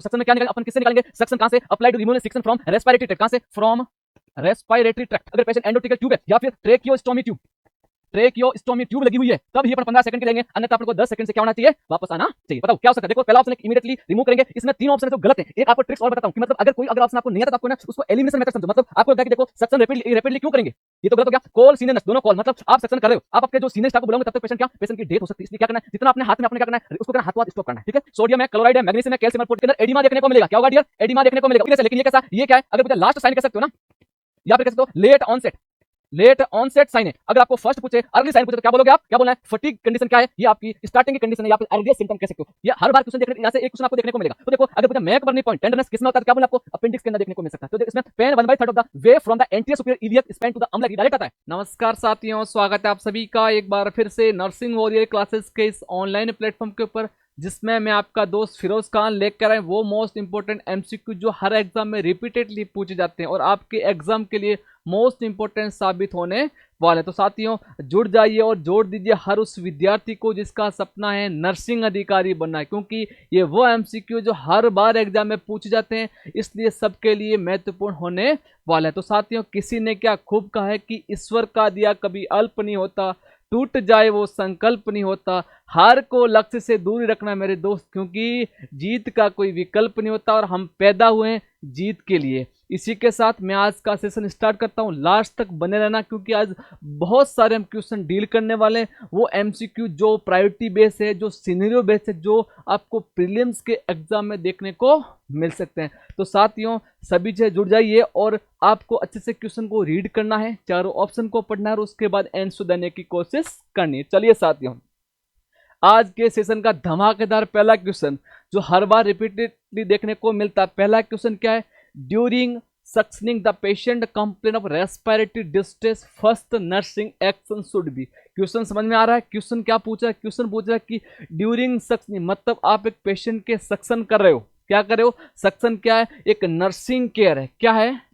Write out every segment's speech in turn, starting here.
Suction में क्या निकालेंगे अपन, किससे निकालेंगे सक्शन, कहां से, apply to removal suction from respiratory tract, कहां से, फ्रॉम रेस्पिरेटरी ट्रैक्ट। अगर पेशेंट एंडोट्रिकल ट्यूब है या फिर ट्रेकियोस्टोमी ट्यूब, ट्रेकियोस्टोमी ट्यूब लगी हुई है तब ही अपन 15 सेकंड के लेंगे, अन्यथा अपन को 10 सेकंड से क्या होना चाहिए, वापस आना चाहिए। बताओ क्या हो सकता है। देखो पहला ऑप्शन है इमीडिएटली रिमूव करेंगे, इसमें 3 ऑप्शन है जो गलत है। एक आपको ट्रिक्स और बताता हूं कि मतलब अगर ऑप्शन आपको नहीं आता तो आपको ना उसको एलिमिनेशन मेथड समझो। मतलब आपको लगता है कि देखो सक्शन रैपिडली क्यों करेंगे, ये तो गलत हो गया। कॉल सीनियर नर्स, दोनों कॉल, मतलब आप सक्शन कर रहे हो, आप आपके जो सीनियर स्टाफ को बुलाओगे तब तक पेशेंट की डेथ हो सकती है। इसलिए क्या करना है, जितना अपने हाथ में अपने क्या करना है, उसको करना हाथों हाथ स्टॉप करना है। ठीक है, सोडियम है, क्लोराइड है, मैग्नीशियम है, कैल्शियम है, के अंदर एडिमा देखने को मिलेगा। क्या होगा डियर, एडिमा देखने को मिलेगा। लेकिन ये कैसा, ये क्या है, अगर मुझे लास्ट साइन कह सकते हो ना, या फिर कह सकते हो लेट ऑनसेट साइन है। अगर आपको फर्स्ट पूछे, अर्ली साइन पूछे तो क्या बोलोगे आप, क्या बोलना है, फटीग कंडीशन क्या है, ये आपकी स्टार्टिंग की कंडीशन है या फिर अर्ली सिम्टम कह सकते हो। ये हर बार क्वेश्चन देखने, यहाँ से एक क्वेश्चन आपको देखने को मिलेगा। तो देखो अगर पूछा मैक बर्नी पॉइंट टेंडरनेस किसमें होता है तो क्या बोलना आपको, अपेंडिक्स के अंदर देखने को मिल सकता है। तो इसमें pain 1/3 of the way from the anterior superior iliac spine to the umbilic direct आता है। नमस्कार साथियों, स्वागत है आप सभी का एक बार फिर से नर्सिंग वॉरियर क्लासेस के इस ऑनलाइन प्लेटफॉर्म के ऊपर, जिसमें मैं आपका दोस्त फिरोज खान लेकर आए वो मोस्ट इंपॉर्टेंट एमसीक्यू जो हर एग्जाम में रिपीटेडली पूछे जाते हैं और आपके एग्जाम के लिए मोस्ट इंपॉर्टेंट साबित होने वाले। तो साथियों जुड़ जाइए और जोड़ दीजिए हर उस विद्यार्थी को जिसका सपना है नर्सिंग अधिकारी बनना है, क्योंकि ये वो एमसीक्यू जो हर बार एग्जाम में पूछे जाते हैं, इसलिए सबके लिए महत्वपूर्ण होने वाला है। तो साथियों किसी ने क्या खूब कहा है कि ईश्वर का दिया कभी अल्प नहीं होता, टूट जाए वो संकल्प नहीं होता, हार को लक्ष्य से दूर रखना मेरे दोस्त, क्योंकि जीत का कोई विकल्प नहीं होता और हम पैदा हुए हैं जीत के लिए। इसी के साथ मैं आज का सेशन स्टार्ट करता हूं, लास्ट तक बने रहना क्योंकि आज बहुत सारे हम क्वेश्चन डील करने वाले हैं। वो एमसीक्यू जो प्रायोरिटी बेस है, जो सिनेरियो बेस है, जो आपको प्रीलिम्स के एग्जाम में देखने को मिल सकते हैं। तो साथियों सभी से जुड़ जाइए और आपको अच्छे से क्वेश्चन को रीड करना है, चारों ऑप्शन को पढ़ना है और उसके बाद आंसर देने की कोशिश करनी है। चलिए साथियों आज के सेशन का धमाकेदार पहला क्वेश्चन जो हर बार रिपीटेडली देखने को मिलता है। पहला क्वेश्चन क्या है, during suctioning the patient complain of respiratory distress first nursing action should be. Question समझ में आ रहा है। क्वेश्चन क्या पूछ रहा है, क्वेश्चन पूछ रहा है कि ड्यूरिंग सक्शनिंग मतलब आप एक पेशेंट के सक्शन कर रहे हो, क्या कर रहे हो, सक्शन क्या है, एक नर्सिंग केयर है, क्या है,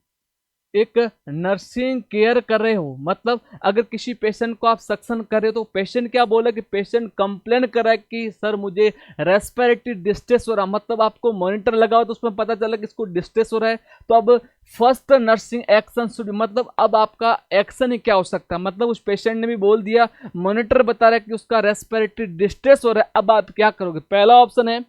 एक नर्सिंग केयर कर रहे हो। मतलब अगर किसी पेशेंट को आप सक्शन कर रहे हो तो पेशेंट क्या बोला कि पेशेंट कंप्लेन कर रहा है कि सर मुझे रेस्पिरेटरी डिस्ट्रेस हो रहा, मतलब आपको मॉनिटर लगा हो तो उसमें पता चला कि इसको डिस्ट्रेस हो रहा है। तो अब फर्स्ट नर्सिंग एक्शन शुड, मतलब अब आपका एक्शन ही क्या हो सकता है, मतलब उस पेशेंट ने भी बोल दिया, मॉनिटर बता रहा है कि उसका रेस्पिरेटरी डिस्ट्रेस हो रहा है, अब आप क्या करोगे। पहला ऑप्शन है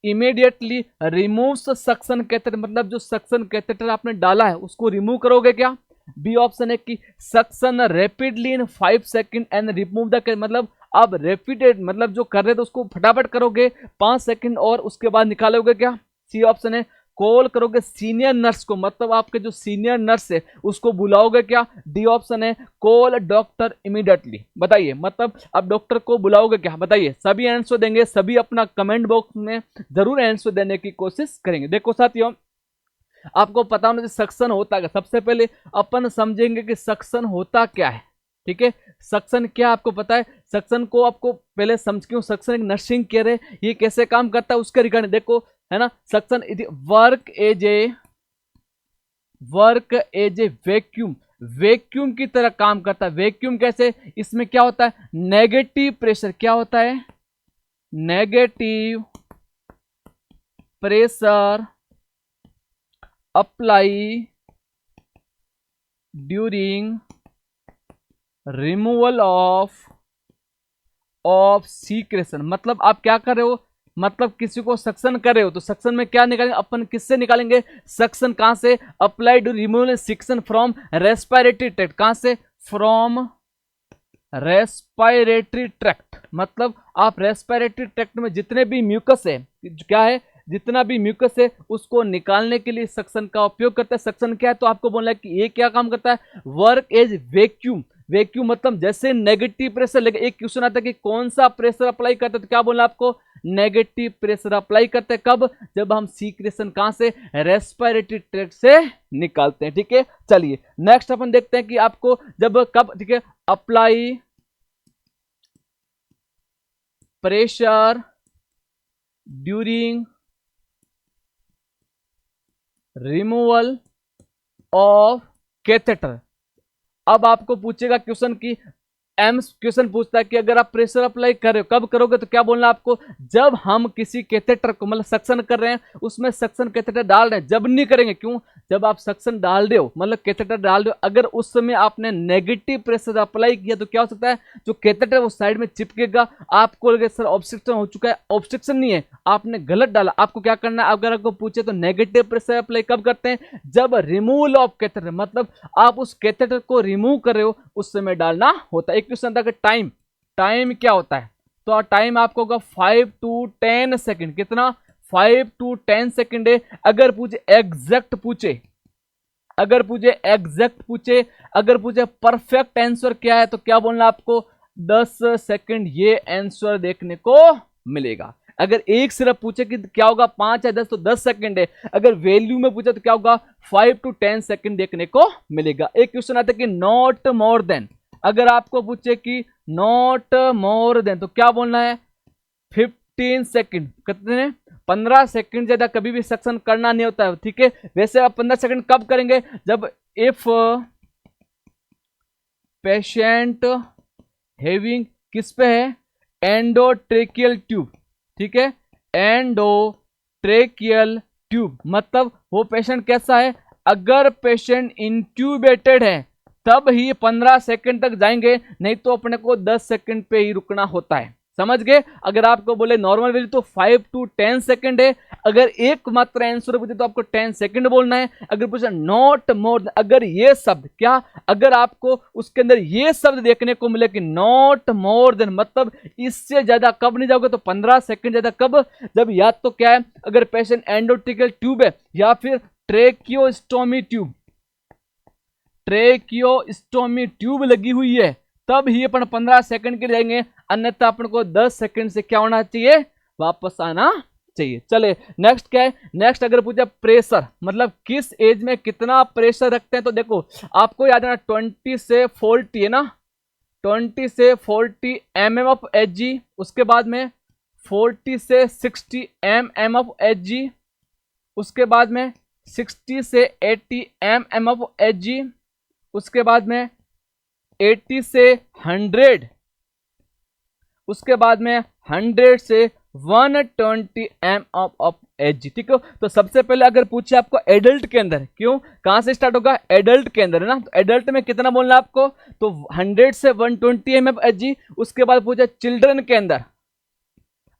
इमीडिएटली रिमूव्स सक्शन कैथेटर, मतलब जो सक्शन कैथेटर आपने डाला है उसको रिमूव करोगे क्या। बी ऑप्शन है कि suction rapidly in 5 second and remove the, मतलब आप रैपिड मतलब जो कर रहे थे उसको फटाफट करोगे 5 सेकंड और उसके बाद निकालोगे क्या। सी ऑप्शन है कॉल करोगे सीनियर नर्स को, मतलब आपके जो सीनियर नर्स है उसको बुलाओगे क्या। डी ऑप्शन है कॉल डॉक्टर इमीडिएटली। बताइए मतलब अब डॉक्टर को बुलाओगे क्या, बताइए। सभी आंसर देंगे, सभी अपना कमेंट बॉक्स में जरूर आंसर देने की कोशिश करेंगे। देखो साथियों आपको पता होना चाहिए सक्शन होता क्या। सबसे पहले अपन समझेंगे कि सक्शन होता क्या है, ठीक है। सक्शन क्या आपको पता है, सक्शन को आपको पहले समझ क्यों, सक्शन एक नर्सिंग केयर है, ये कैसे काम करता है उसके रिगार्डिंग देखो, है ना। Suction work as a vacuum, vacuum की तरह काम करता है। वैक्यूम कैसे, इसमें क्या होता है, नेगेटिव प्रेशर, क्या होता है, negative pressure apply during removal of secretion. मतलब आप क्या कर रहे हो, मतलब किसी को सक्शन कर रहे हो तो सक्शन में क्या निकालेंगे अपन, किससे निकालेंगे सक्शन, कहां से, apply to removal suction from respiratory tract, कहां से, फ्रॉम रेस्पिरेटरी ट्रैक्ट। मतलब आप रेस्पिरेटरी ट्रैक्ट में जितने भी म्यूकस है, क्या है, जितना भी म्यूकस है उसको निकालने के लिए सक्शन का उपयोग करता है। सक्शन क्या है तो आपको बोलना है कि ये क्या काम करता है, वर्क एज वैक्यूम। वैक्यूम मतलब जैसे नेगेटिव प्रेशर, लेकिन एक क्वेश्चन आता है कि कौन सा प्रेशर अप्लाई करता है, तो क्या बोलना आपको, नेगेटिव प्रेशर अप्लाई करते हैं। कब, जब हम सीक्रेशन कहां से, रेस्पिरेटरी ट्रैक्ट से निकालते हैं, ठीक है। चलिए नेक्स्ट अपन देखते हैं कि आपको जब कब, ठीक है, apply pressure during removal of catheter. अब आपको पूछेगा क्वेश्चन की एम्स क्वेश्चन पूछता है कि अगर आप प्रेशर अप्लाई कर रहे हो कब करोगे, तो क्या बोलना आपको, जब हम किसी कैथेटर को मतलब सक्शन कर रहे हैं उसमें सक्शन कैथेटर डाल रहे हैं, जब नहीं करेंगे। क्यों? जब आप सक्शन डाल रहे हो मतलब कैथेटर डाल रहे हो, अगर उस समय आपने नेगेटिव प्रेशर अप्लाई किया तो क्या हो सकता है, जो कैथेटर वो साइड में चिपकेगा, आपको लगे सर ऑब्स्ट्रक्शन हो चुका है। ऑब्स्ट्रक्शन नहीं है, आपने गलत डाला। आपको क्या करना है, अगर आपको पूछे तो नेगेटिव प्रेशर अप्लाई कब करते हैं, जब रिमूवल ऑफ कैथेटर मतलब आप उस कैथेटर को रिमूव कर रहे हो उस समय डालना होता है। एक क्वेश्चन था कि टाइम, टाइम क्या होता है, तो टाइम आपको होगा 5 to 10 सेकेंड। कितना? 5 to 10 सेकेंड है। अगर पूछे एग्जैक्ट पूछे, अगर पूछे एग्जैक्ट पूछे, अगर पूछे परफेक्ट आंसर क्या है, तो क्या बोलना आपको, 10 सेकंड ये आंसर देखने को मिलेगा। अगर एक सिर्फ पूछे कि क्या होगा 5 या 10 तो 10 सेकंड है। अगर वैल्यू में पूछे तो क्या होगा 5 to 10 सेकंड देखने को मिलेगा। एक क्वेश्चन आता है कि नॉट मोर देन, अगर आपको पूछे कि नॉट मोर देन तो क्या बोलना है, 15 सेकंड। कितने? 15 सेकंड ज्यादा कभी भी सक्शन करना नहीं होता है, ठीक है। वैसे आप 15 सेकंड कब करेंगे, जब इफ पेशेंट हैविंग किस पे है, एंडोट्रेकियल ट्यूब, ठीक है, एंडोट्रेकियल ट्यूब मतलब वो पेशेंट कैसा है, अगर पेशेंट इंट्यूबेटेड है तब ही 15 सेकंड तक जाएंगे, नहीं तो अपने को 10 सेकंड पे ही रुकना होता है। समझ गए? अगर आपको बोले नॉर्मल वैल्यू तो 5 to 10 सेकंड है। अगर एक मात्र आंसर पूछे तो आपको 10 सेकंड बोलना है। अगर पूछे नॉट मोर, अगर ये शब्द क्या, अगर आपको उसके अंदर ये शब्द देखने को मिले कि नॉट मोर देन मतलब इससे ज्यादा कब नहीं जाओगे, तो 15 सेकंड ज्यादा कब, जब या तो क्या है, अगर पेशेंट एंडोट्रेकियल ट्यूब है या फिर ट्रेकियोस्टोमी ट्यूब, ट्रेकियोस्टोमी ट्यूब लगी हुई है तब ही अपन 15 सेकंड के लिए जाएंगे, अन्यथा अपन को 10 सेकंड से क्या होना चाहिए, वापस आना चाहिए। चले नेक्स्ट क्या है, नेक्स्ट अगर पूछा प्रेशर मतलब किस एज में कितना प्रेशर रखते हैं, तो देखो आपको याद है ना 20 से 40 है ना, 20 से 40 mm ऑफ Hg, उसके बाद में 40 से 60 mm ऑफ Hg, उसके बाद में 60 से 80 mm ऑफ Hg, उसके बाद में 80 से 100, उसके बाद में 100 से 120 एम ऑफ Hg, ठीक है। तो सबसे पहले अगर पूछे आपको एडल्ट के अंदर, क्यों कहां से स्टार्ट होगा, एडल्ट के अंदर है ना, तो एडल्ट में कितना बोलना आपको, तो 100 से 120 एम ऑफ Hg। उसके बाद पूछे चिल्ड्रन के अंदर,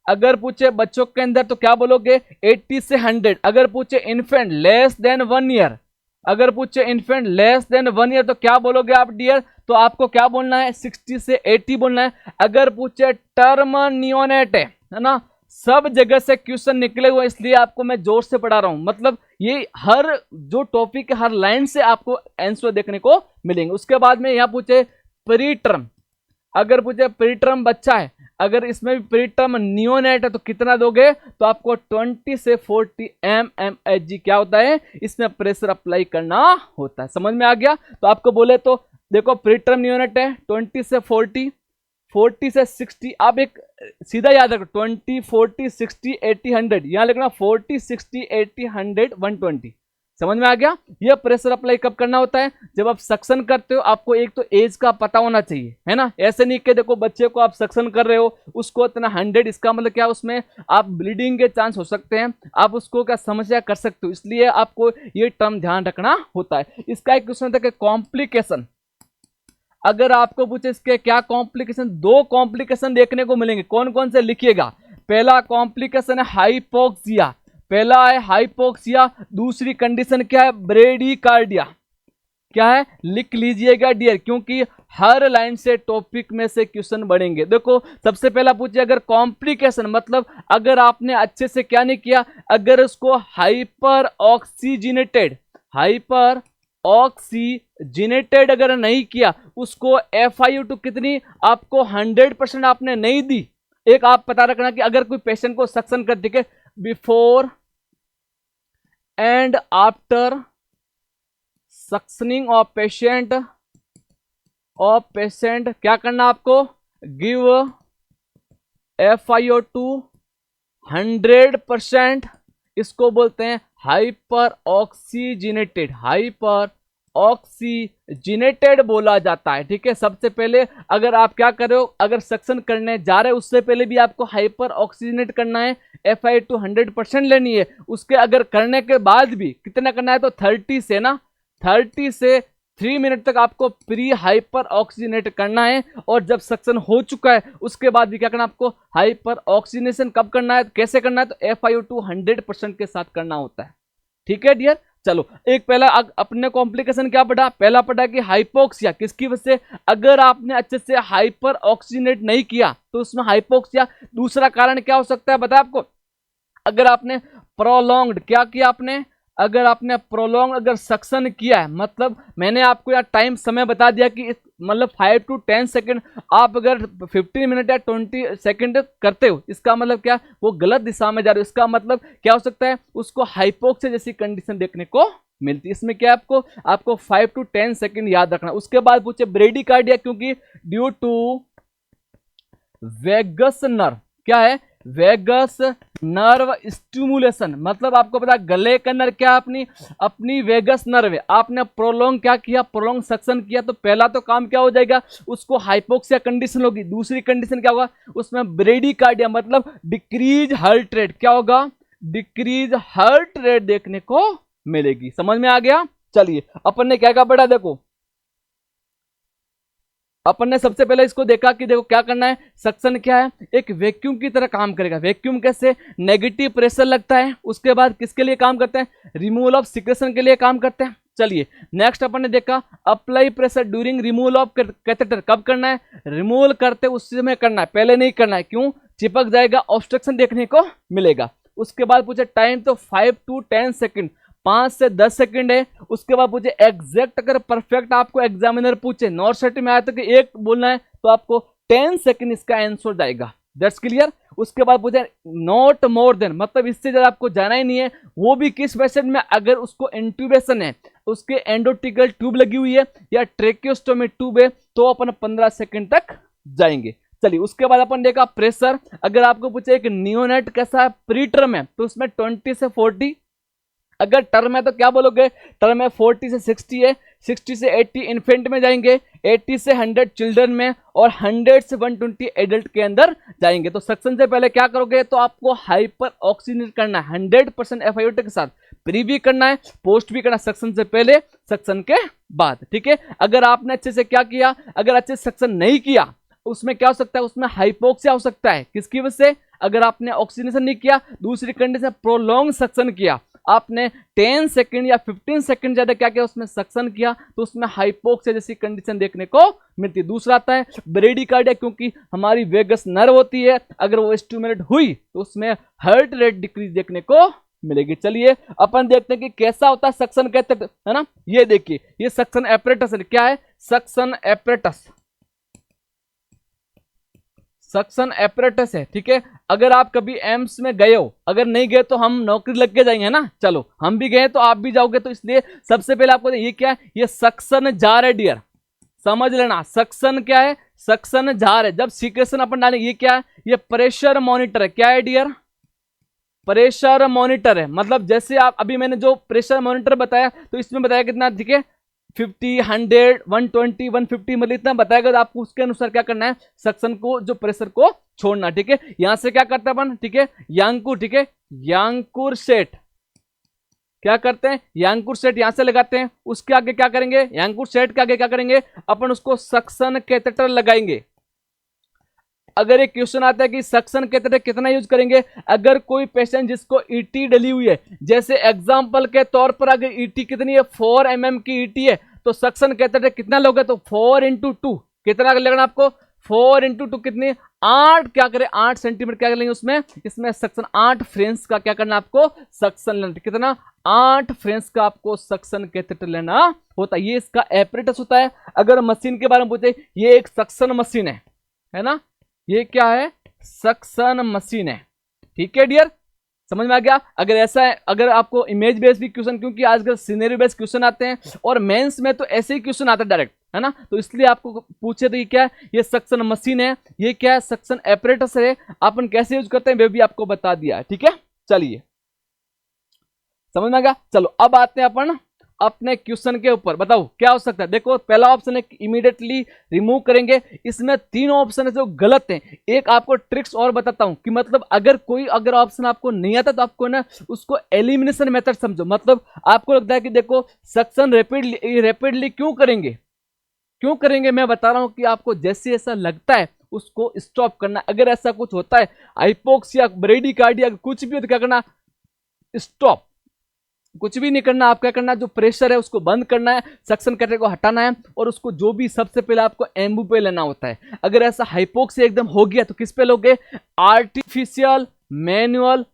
अगर पूछे बच्चों के अंदर तो क्या बोलोगे 80 से 100। अगर पूछे इन्फेंट लेस देन 1 ईयर, अगर पूछे इन्फेंट लेस देन 1 ईयर तो क्या बोलोगे आप डियर, तो आपको क्या बोलना है 60 से 80 बोलना है। अगर पूछे टर्म नियोनेट है ना, सब जगह से क्वेश्चन निकले हुए इसलिए आपको मैं जोर से पढ़ा रहा हूं, मतलब ये हर जो टॉपिक हर लाइन से आपको आंसर देखने को मिलेंगे। उसके बाद में यहां पूछे प्री टर्म, अगर पूछे प्री टर्म बच्चा है, अगर इसमें भी प्री टर्म नियोनेट है तो कितना दोगे, तो आपको 20 से 40 mmHg क्या होता है, इसमें प्रेशर अप्लाई करना होता है। समझ में आ गया? तो आपको बोले तो देखो प्री टर्म नियोनेट है 20 से 40, 40 से 60, आप एक सीधा याद रखो 20 40 60 80 100, यहां लिखना 40 60 80 100 120। समझ में आ गया? यह प्रेशर अप्लाई कब करना होता है, जब आप सक्शन करते हो। आपको एक तो एज का पता होना चाहिए, है ना, ऐसे नहीं कि देखो बच्चे को आप सक्शन कर रहे हो उसको इतना 100, इसका मतलब क्या, उसमें आप ब्लीडिंग के चांस हो सकते हैं, आप उसको क्या समस्या कर सकते हो, इसलिए आपको ये टर्म ध्यान रखना होता है। इसका एक क्वेश्चन था कि कॉम्प्लिकेशन, अगर आपको पूछे इसके क्या कॉम्प्लिकेशन, 2 कॉम्प्लिकेशन देखने को मिलेंगे, कौन कौन से लिखिएगा। पहला कॉम्प्लिकेशन है हाइपोक्सिया, पहला है हाइपोक्सिया, दूसरी कंडीशन क्या है, ब्रेडिकार्डिया। क्या है लिख लीजिएगा डियर, क्योंकि हर लाइन से टॉपिक में से क्वेश्चन बढ़ेंगे। देखो सबसे पहला पूछिए अगर कॉम्प्लिकेशन मतलब अगर आपने अच्छे से क्या नहीं किया, अगर उसको हाइपर ऑक्सीजिनेटेड, हाइपर ऑक्सीजिनेटेड अगर नहीं किया, उसको FiO2 कितनी आपको 100% आपने नहीं दी। एक आप पता रखना कि अगर कोई पेशेंट को सक्शन कर देखे before and after suctioning of patient क्या करना आपको, गिव FiO2 100%, इसको बोलते हैं हाइपर ऑक्सीजिनेटेड, हाइपर ऑक्सीजनेटेड बोला जाता है। ठीक है, सबसे पहले अगर आप क्या कर रहे हो, अगर सक्शन करने जा रहे हो उससे पहले भी आपको हाइपर ऑक्सीजनेट करना है, FiO2 100% लेनी है। उसके अगर करने के बाद भी कितना करना है, तो 30 से 3 मिनट तक आपको प्री हाइपर ऑक्सीजनेट करना है। और जब सक्शन हो चुका है उसके बाद भी क्या करना है, आपको हाइपर ऑक्सीजनेशन कब करना है, कैसे करना है, तो FiO2 100% के साथ करना होता है। ठीक है डियर, चलो एक पहला अपने कॉम्प्लिकेशन क्या पढ़ा, पहला पढ़ा कि हाइपोक्सिया किसकी वजह से, अगर आपने अच्छे से हाइपर ऑक्सीजनेट नहीं किया तो उसमें हाइपोक्सिया। दूसरा कारण क्या हो सकता है बताया आपको, अगर आपने प्रोलॉन्ग्ड क्या किया आपने, अगर आपने प्रोलॉन्ग अगर सक्शन किया है, मतलब मैंने आपको यहाँ टाइम समय बता दिया कि मतलब 5 to 10 सेकंड, आप अगर 15 मिनट या 20 सेकंड करते हो, इसका मतलब क्या, वो गलत दिशा में जा रहे हो। इसका मतलब क्या हो सकता है, उसको हाइपोक्सिया जैसी कंडीशन देखने को मिलती है। इसमें क्या आपको 5 to 10 सेकंड याद रखना। उसके बाद पूछे ब्रेडिकार्डिया, क्योंकि ड्यू टू वेगस नर्व, क्या है, वेगस नर्व स्टिमुलेशन, मतलब आपको पता गले का नर्व क्या, अपनी वेगस नर्व है, आपने प्रोलॉन्ग क्या किया, प्रोलॉन्ग सक्शन किया, तो पहला तो काम क्या हो जाएगा, उसको हाइपोक्सिया कंडीशन होगी। दूसरी कंडीशन क्या होगा, उसमें ब्रेडिकार्डिया मतलब डिक्रीज हार्ट रेट, क्या होगा, डिक्रीज हार्ट रेट देखने को मिलेगी। समझ में आ गया। चलिए अपन ने क्या पढ़ा, देखो अपन ने सबसे पहले इसको देखा कि देखो क्या करना है, सक्शन क्या है, एक वैक्यूम की तरह काम करेगा। वैक्यूम कैसे, नेगेटिव प्रेशर लगता है, उसके बाद किसके लिए काम करते हैं, रिमूवल ऑफ सिक्रेशन के लिए काम करते हैं। चलिए नेक्स्ट अपन ने देखा apply pressure during removal of catheter, कब करना है, रिमूवल करते उस समय करना है, पहले नहीं करना है, क्यों, चिपक जाएगा, ऑब्स्ट्रक्शन देखने को मिलेगा। उसके बाद पूछे टाइम, तो 5 to 10 सेकंड, 5 से 10 सेकंड है। उसके बाद पूछे एग्जैक्ट, अगर परफेक्ट आपको एग्जामिनर पूछे, नॉट सेट में आया तो कि एक बोलना है तो आपको 10 सेकंड इसका आंसर जाएगा। That's clear. उसके बाद पूछे नॉट मोर देन, मतलब इससे ज्यादा आपको जाना ही नहीं है, वो भी किस पेशेंट में, अगर उसको इंट्यूबेशन है, उसके एंडोटिकल ट्यूब लगी हुई है या ट्रेकियोस्टोमी ट्यूब है, तो अपन 15 सेकंड तक जाएंगे। चलिए उसके बाद अपन देखा प्रेशर, अगर आपको पूछे एक नियोनेट कैसा है, प्री टर्म है, तो उसमें 20 से 40, अगर टर्म है तो क्या बोलोगे, टर्म है 40 से 60 है, 60 से 80 इन्फेंट में जाएंगे, 80 से 100 चिल्ड्रन में, और 100 से 120 एडल्ट के अंदर जाएंगे। तो सक्शन से पहले क्या करोगे, तो आपको हाइपर ऑक्सीजनेट करना है 100% FiO2 के साथ, प्री भी करना है, पोस्ट भी करना है, सक्शन से पहले सक्शन के बाद। ठीक है, अगर आपने अच्छे से क्या किया, अगर अच्छे से सक्शन नहीं किया उसमें क्या हो सकता है, उसमें हाइपोक्सिया हो सकता है, किसकी वजह से, अगर आपने ऑक्सीजनेशन नहीं किया, दूसरी कंडीशन प्रोलॉन्ग सक्शन किया, आपने 10 सेकंड या 15 सेकंड ज्यादा क्या किया, उसमें सक्शन किया, तो उसमें हाइपोक्सिया जैसी कंडीशन देखने को मिलती है। दूसरा आता है ब्रेडिकार्डिया, क्योंकि हमारी वेगस नर्व होती है, अगर वो स्टिमुलेट हुई तो उसमें हार्ट रेट डिक्रीज देखने को मिलेगी। चलिए अपन देखते हैं कि कैसा होता है सक्शन कहते है ना, ये देखिए ये सक्शन एपरेटस है, क्या है, सक्शन एपरेटस, सक्शन एपरेटस है। ठीक है, अगर आप कभी एम्स में गए हो, अगर नहीं गए तो हम नौकरी लग के जाएंगे ना, चलो हम भी गए तो आप भी जाओगे, तो इसलिए सबसे पहले आपको ये क्या है, ये सक्शन जार है डियर, समझ लेना, सक्शन क्या है, सक्शन जार है। जब सिक्रेशन अपन डालेंगे, ये क्या है, ये प्रेशर मॉनिटर है, क्या है डियर, प्रेशर मॉनिटर है। मतलब जैसे आप अभी मैंने जो प्रेशर मॉनिटर बताया, तो इसमें बताया कितना, ठीक है 50, 100, 120, 150, मतलब इतना बताएगा, तो आपको उसके अनुसार क्या करना है, सक्शन को, जो प्रेशर को छोड़ना। ठीक है, यहां से क्या करते हैं अपन, ठीक है यांकुर, ठीक है यांकुर सेट, क्या करते हैं, यांकुर सेट यहां से लगाते हैं, उसके आगे क्या करेंगे, यांकुर सेट के आगे क्या करेंगे, अपन उसको सक्शन कैथेटर लगाएंगे। अगर एक क्वेश्चन आता है कि सक्शन कैथेटर कितना यूज करेंगे, अगर कोई पेशेंट जिसको ईटी डली हुई है, जैसे एग्जांपल के तौर पर अगर ईटी कितनी है, 4 mm की ईटी है, तो सक्शन कैथेटर कितना लोगे, तो 4 into 2, कितना लगना आपको, 4 into 2 कितनी, 8, क्या करें 8 सेंटीमीटर क्या करेंगे उसमें, इसमें सक्शन 8 फ्रेंच का क्या करना आपको, सक्शन लेना, कितना 8 फ्रेंच का आपको सक्शन कैथेटर लेना होता है। ये इसका एपरेटस होता है। अगर मशीन के बारे में पूछे, ये एक सक्शन मशीन है ना, ये क्या है, सक्शन मशीन है। ठीक है डियर, समझ में आ गया। अगर ऐसा है, अगर आपको इमेज बेस्ड भी क्वेश्चन, क्योंकि आजकल सिनेरियो बेस्ड क्वेश्चन आते हैं और मेंस में तो ऐसे ही क्वेश्चन आता है डायरेक्ट, है ना, तो इसलिए आपको पूछे तो ये क्या है, ये सक्शन मशीन है, ये क्या है, सक्शन एपरेटस है, अपन कैसे यूज करते हैं वे भी आपको बता दिया है। ठीक है, चलिए समझ में आ गया। चलो अब आते हैं अपन अपने क्वेश्चन के ऊपर बताओ क्या हो सकता है। देखो पहला ऑप्शन है इमीडिएटली रिमूव करेंगे। इसमें तीन ऑप्शन है जो गलत हैं। एक आपको ट्रिक्स और बताता हूं कि मतलब अगर ऑप्शन आपको नहीं आता तो आपको ना उसको एलिमिनेशन मेथड समझो। मतलब आपको लगता है कि देखो सक्शन रैपिडली क्यों करेंगे मैं बता रहा हूं कि आपको जैसे ऐसा लगता है उसको स्टॉप करना। अगर ऐसा कुछ होता है हाइपोक्सिया ब्रेडिकार्डिया कुछ भी हो तो क्या करना, स्टॉप, कुछ भी नहीं करना। आप क्या करना, जो प्रेशर है उसको बंद करना है, सक्शन करने को हटाना है और उसको जो भी सबसे पहले आपको एम्बू पे लेना होता है। अगर ऐसा हाइपोक्सिया एकदम हो गया तो किस पे लोगे, आर्टिफिशियल मैनुअल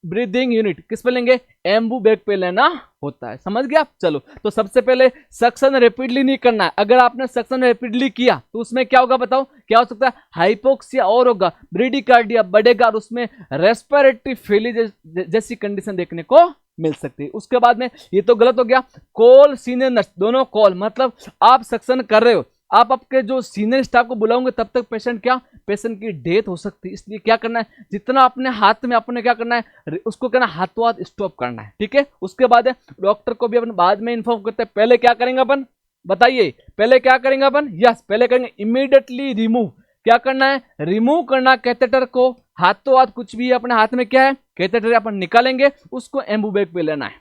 ब्रीदिंग यूनिट किस पे लेंगे, एम्बू बैग पे लेना होता है। समझ गया। चलो तो सबसे पहले सक्शन रैपिडली नहीं करना है। अगर आपने सक्शन रैपिडली किया तो उसमें क्या होगा बताओ, क्या हो सकता है, हाइपोक्सिया और होगा, ब्रेडिकार्डिया बढ़ेगा और उसमें रेस्पिरेटरी फेलियर जैसी कंडीशन देखने को मिल सकती है। उसके बाद में ये तो गलत हो गया। कॉल सीनियर नर्स, दोनों कॉल मतलब आप सक्शन कर रहे हो, आप आपके जो सीनियर स्टाफ को बुलाओगे तब तक पेशेंट की डेथ हो सकती है। इसलिए क्या करना है, जितना अपने हाथ में अपने क्या करना है उसको कहना हाथों हाथ स्टॉप करना है। ठीक है। उसके बाद डॉक्टर को भी अपन बाद में इन्फॉर्म करते हैं। पहले क्या करेंगे अपन बताइए, पहले क्या करेंगे अपन, यस पहले करेंगे इमीडिएटली रिमूव। क्या करना है, रिमूव करना कैथेटर को, हाथों हाथ कुछ भी अपने हाथ में क्या है कैथेटर अपन निकालेंगे, उसको एम्बू बैग पे लेना है।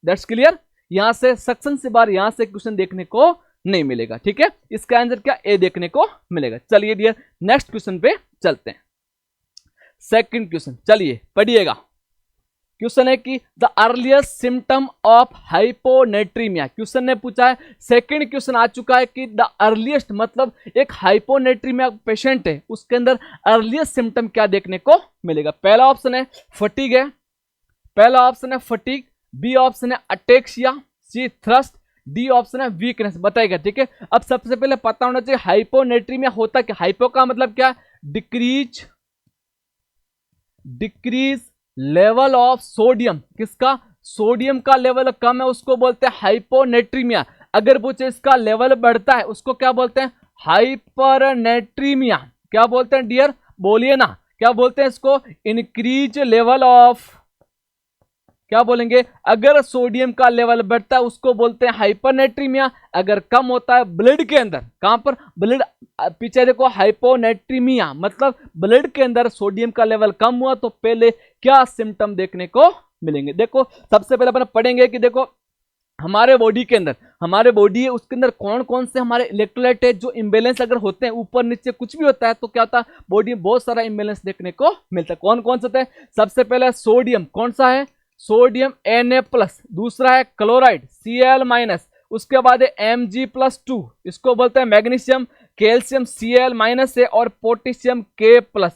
That's clear. यहां से सेक्शन से बाहर यहां से क्वेश्चन देखने को नहीं मिलेगा। ठीक है। इसका आंसर क्या, ए देखने को मिलेगा। चलिए डियर नेक्स्ट क्वेश्चन पे चलते हैं। सेकंड क्वेश्चन चलिए पढ़िएगा। क्वेश्चन है कि the earliest symptom of hyponatraemia. Question ने पूछा है, सेकंड क्वेश्चन आ चुका है कि द अर्लिएस्ट मतलब एक हाइपोनेट्रीमिया पेशेंट है उसके अंदर अर्लिएस्ट सिम्टम क्या देखने को मिलेगा। पहला ऑप्शन है फटीग है, पहला ऑप्शन है फटीग, बी ऑप्शन है अटेक्सिया, सी थ्रस्ट, डी ऑप्शन है वीकनेस। बताएगा। ठीक है। अब सबसे पहले पता होना चाहिए हाइपोनेट्रीमिया होता क्या। हाइपो का मतलब क्या, डिक्रीज लेवल ऑफ सोडियम। किसका, सोडियम का लेवल कम है उसको बोलते हैं हाइपोनेट्रीमिया। अगर पूछे इसका लेवल बढ़ता है उसको क्या बोलते हैं, हाइपरनेट्रीमिया। क्या बोलते हैं डियर, बोलिए ना, क्या बोलते हैं इसको, इंक्रीज लेवल ऑफ, क्या बोलेंगे, अगर सोडियम का लेवल बढ़ता है उसको बोलते हैं हाइपरनेट्रीमिया। अगर कम होता है ब्लड के अंदर, कहां पर, ब्लड, पीछे देखो हाइपोनेट्रीमिया मतलब ब्लड के अंदर सोडियम का लेवल कम हुआ तो पहले क्या सिम्टम देखने को मिलेंगे। देखो सबसे पहले अपन पढ़ेंगे कि देखो हमारे बॉडी के अंदर, हमारे बॉडी है उसके अंदर कौन कौन से हमारे इलेक्ट्रोलाइट है जो इम्बेलेंस अगर होते हैं, ऊपर नीचे कुछ भी होता है तो क्या होता है, बॉडी में बहुत सारा इम्बेलेंस देखने को मिलता है। कौन कौन से होते हैं, सबसे पहले सोडियम, कौन सा है, सोडियम Na+, दूसरा है क्लोराइड Cl-, उसके बाद है Mg+2, इसको बोलते हैं मैग्नीशियम, कैल्शियम Cl- है और पोटेशियम K+।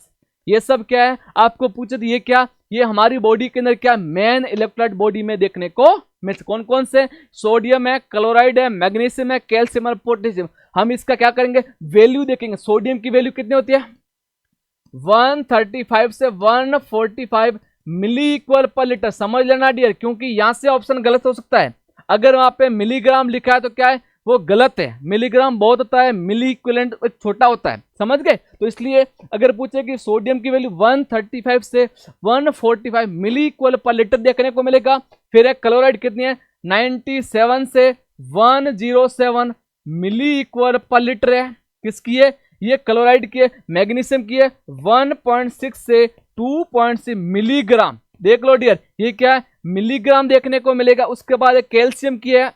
ये सब क्या है आपको पूछे तो ये क्या, ये हमारी बॉडी के अंदर क्या मेन इलेक्ट्रोलाइट बॉडी में देखने को मिलते। कौन कौन से, सोडियम है, क्लोराइड है, मैग्नीशियम है, कैल्शियम और पोटेशियम। हम इसका क्या करेंगे, वैल्यू देखेंगे। सोडियम की वैल्यू कितनी होती है, 135 से 145 मिली इक्वल पर लीटर। समझ लेना डियर, क्योंकि यहां से ऑप्शन गलत हो सकता है। अगर वहां पे मिलीग्राम लिखा है तो क्या है, वो गलत है। मिलीग्राम बहुत होता है, मिली इक्विवेलेंट छोटा होता है। समझ गए। तो इसलिए अगर पूछे कि सोडियम की वैल्यू 135 से 145 मिली इक्वल पर लीटर देखने को मिलेगा। फिर क्लोराइड कितनी है, 97 से 107 मिली इक्वल पर लीटर है। किसकी है, ये क्लोराइड की है। मैग्नीशियम की है 1.6 से 2.6 मिलीग्राम। देख लो डियर, ये क्या है, मिलीग्राम देखने को मिलेगा। उसके बाद कैल्शियम की है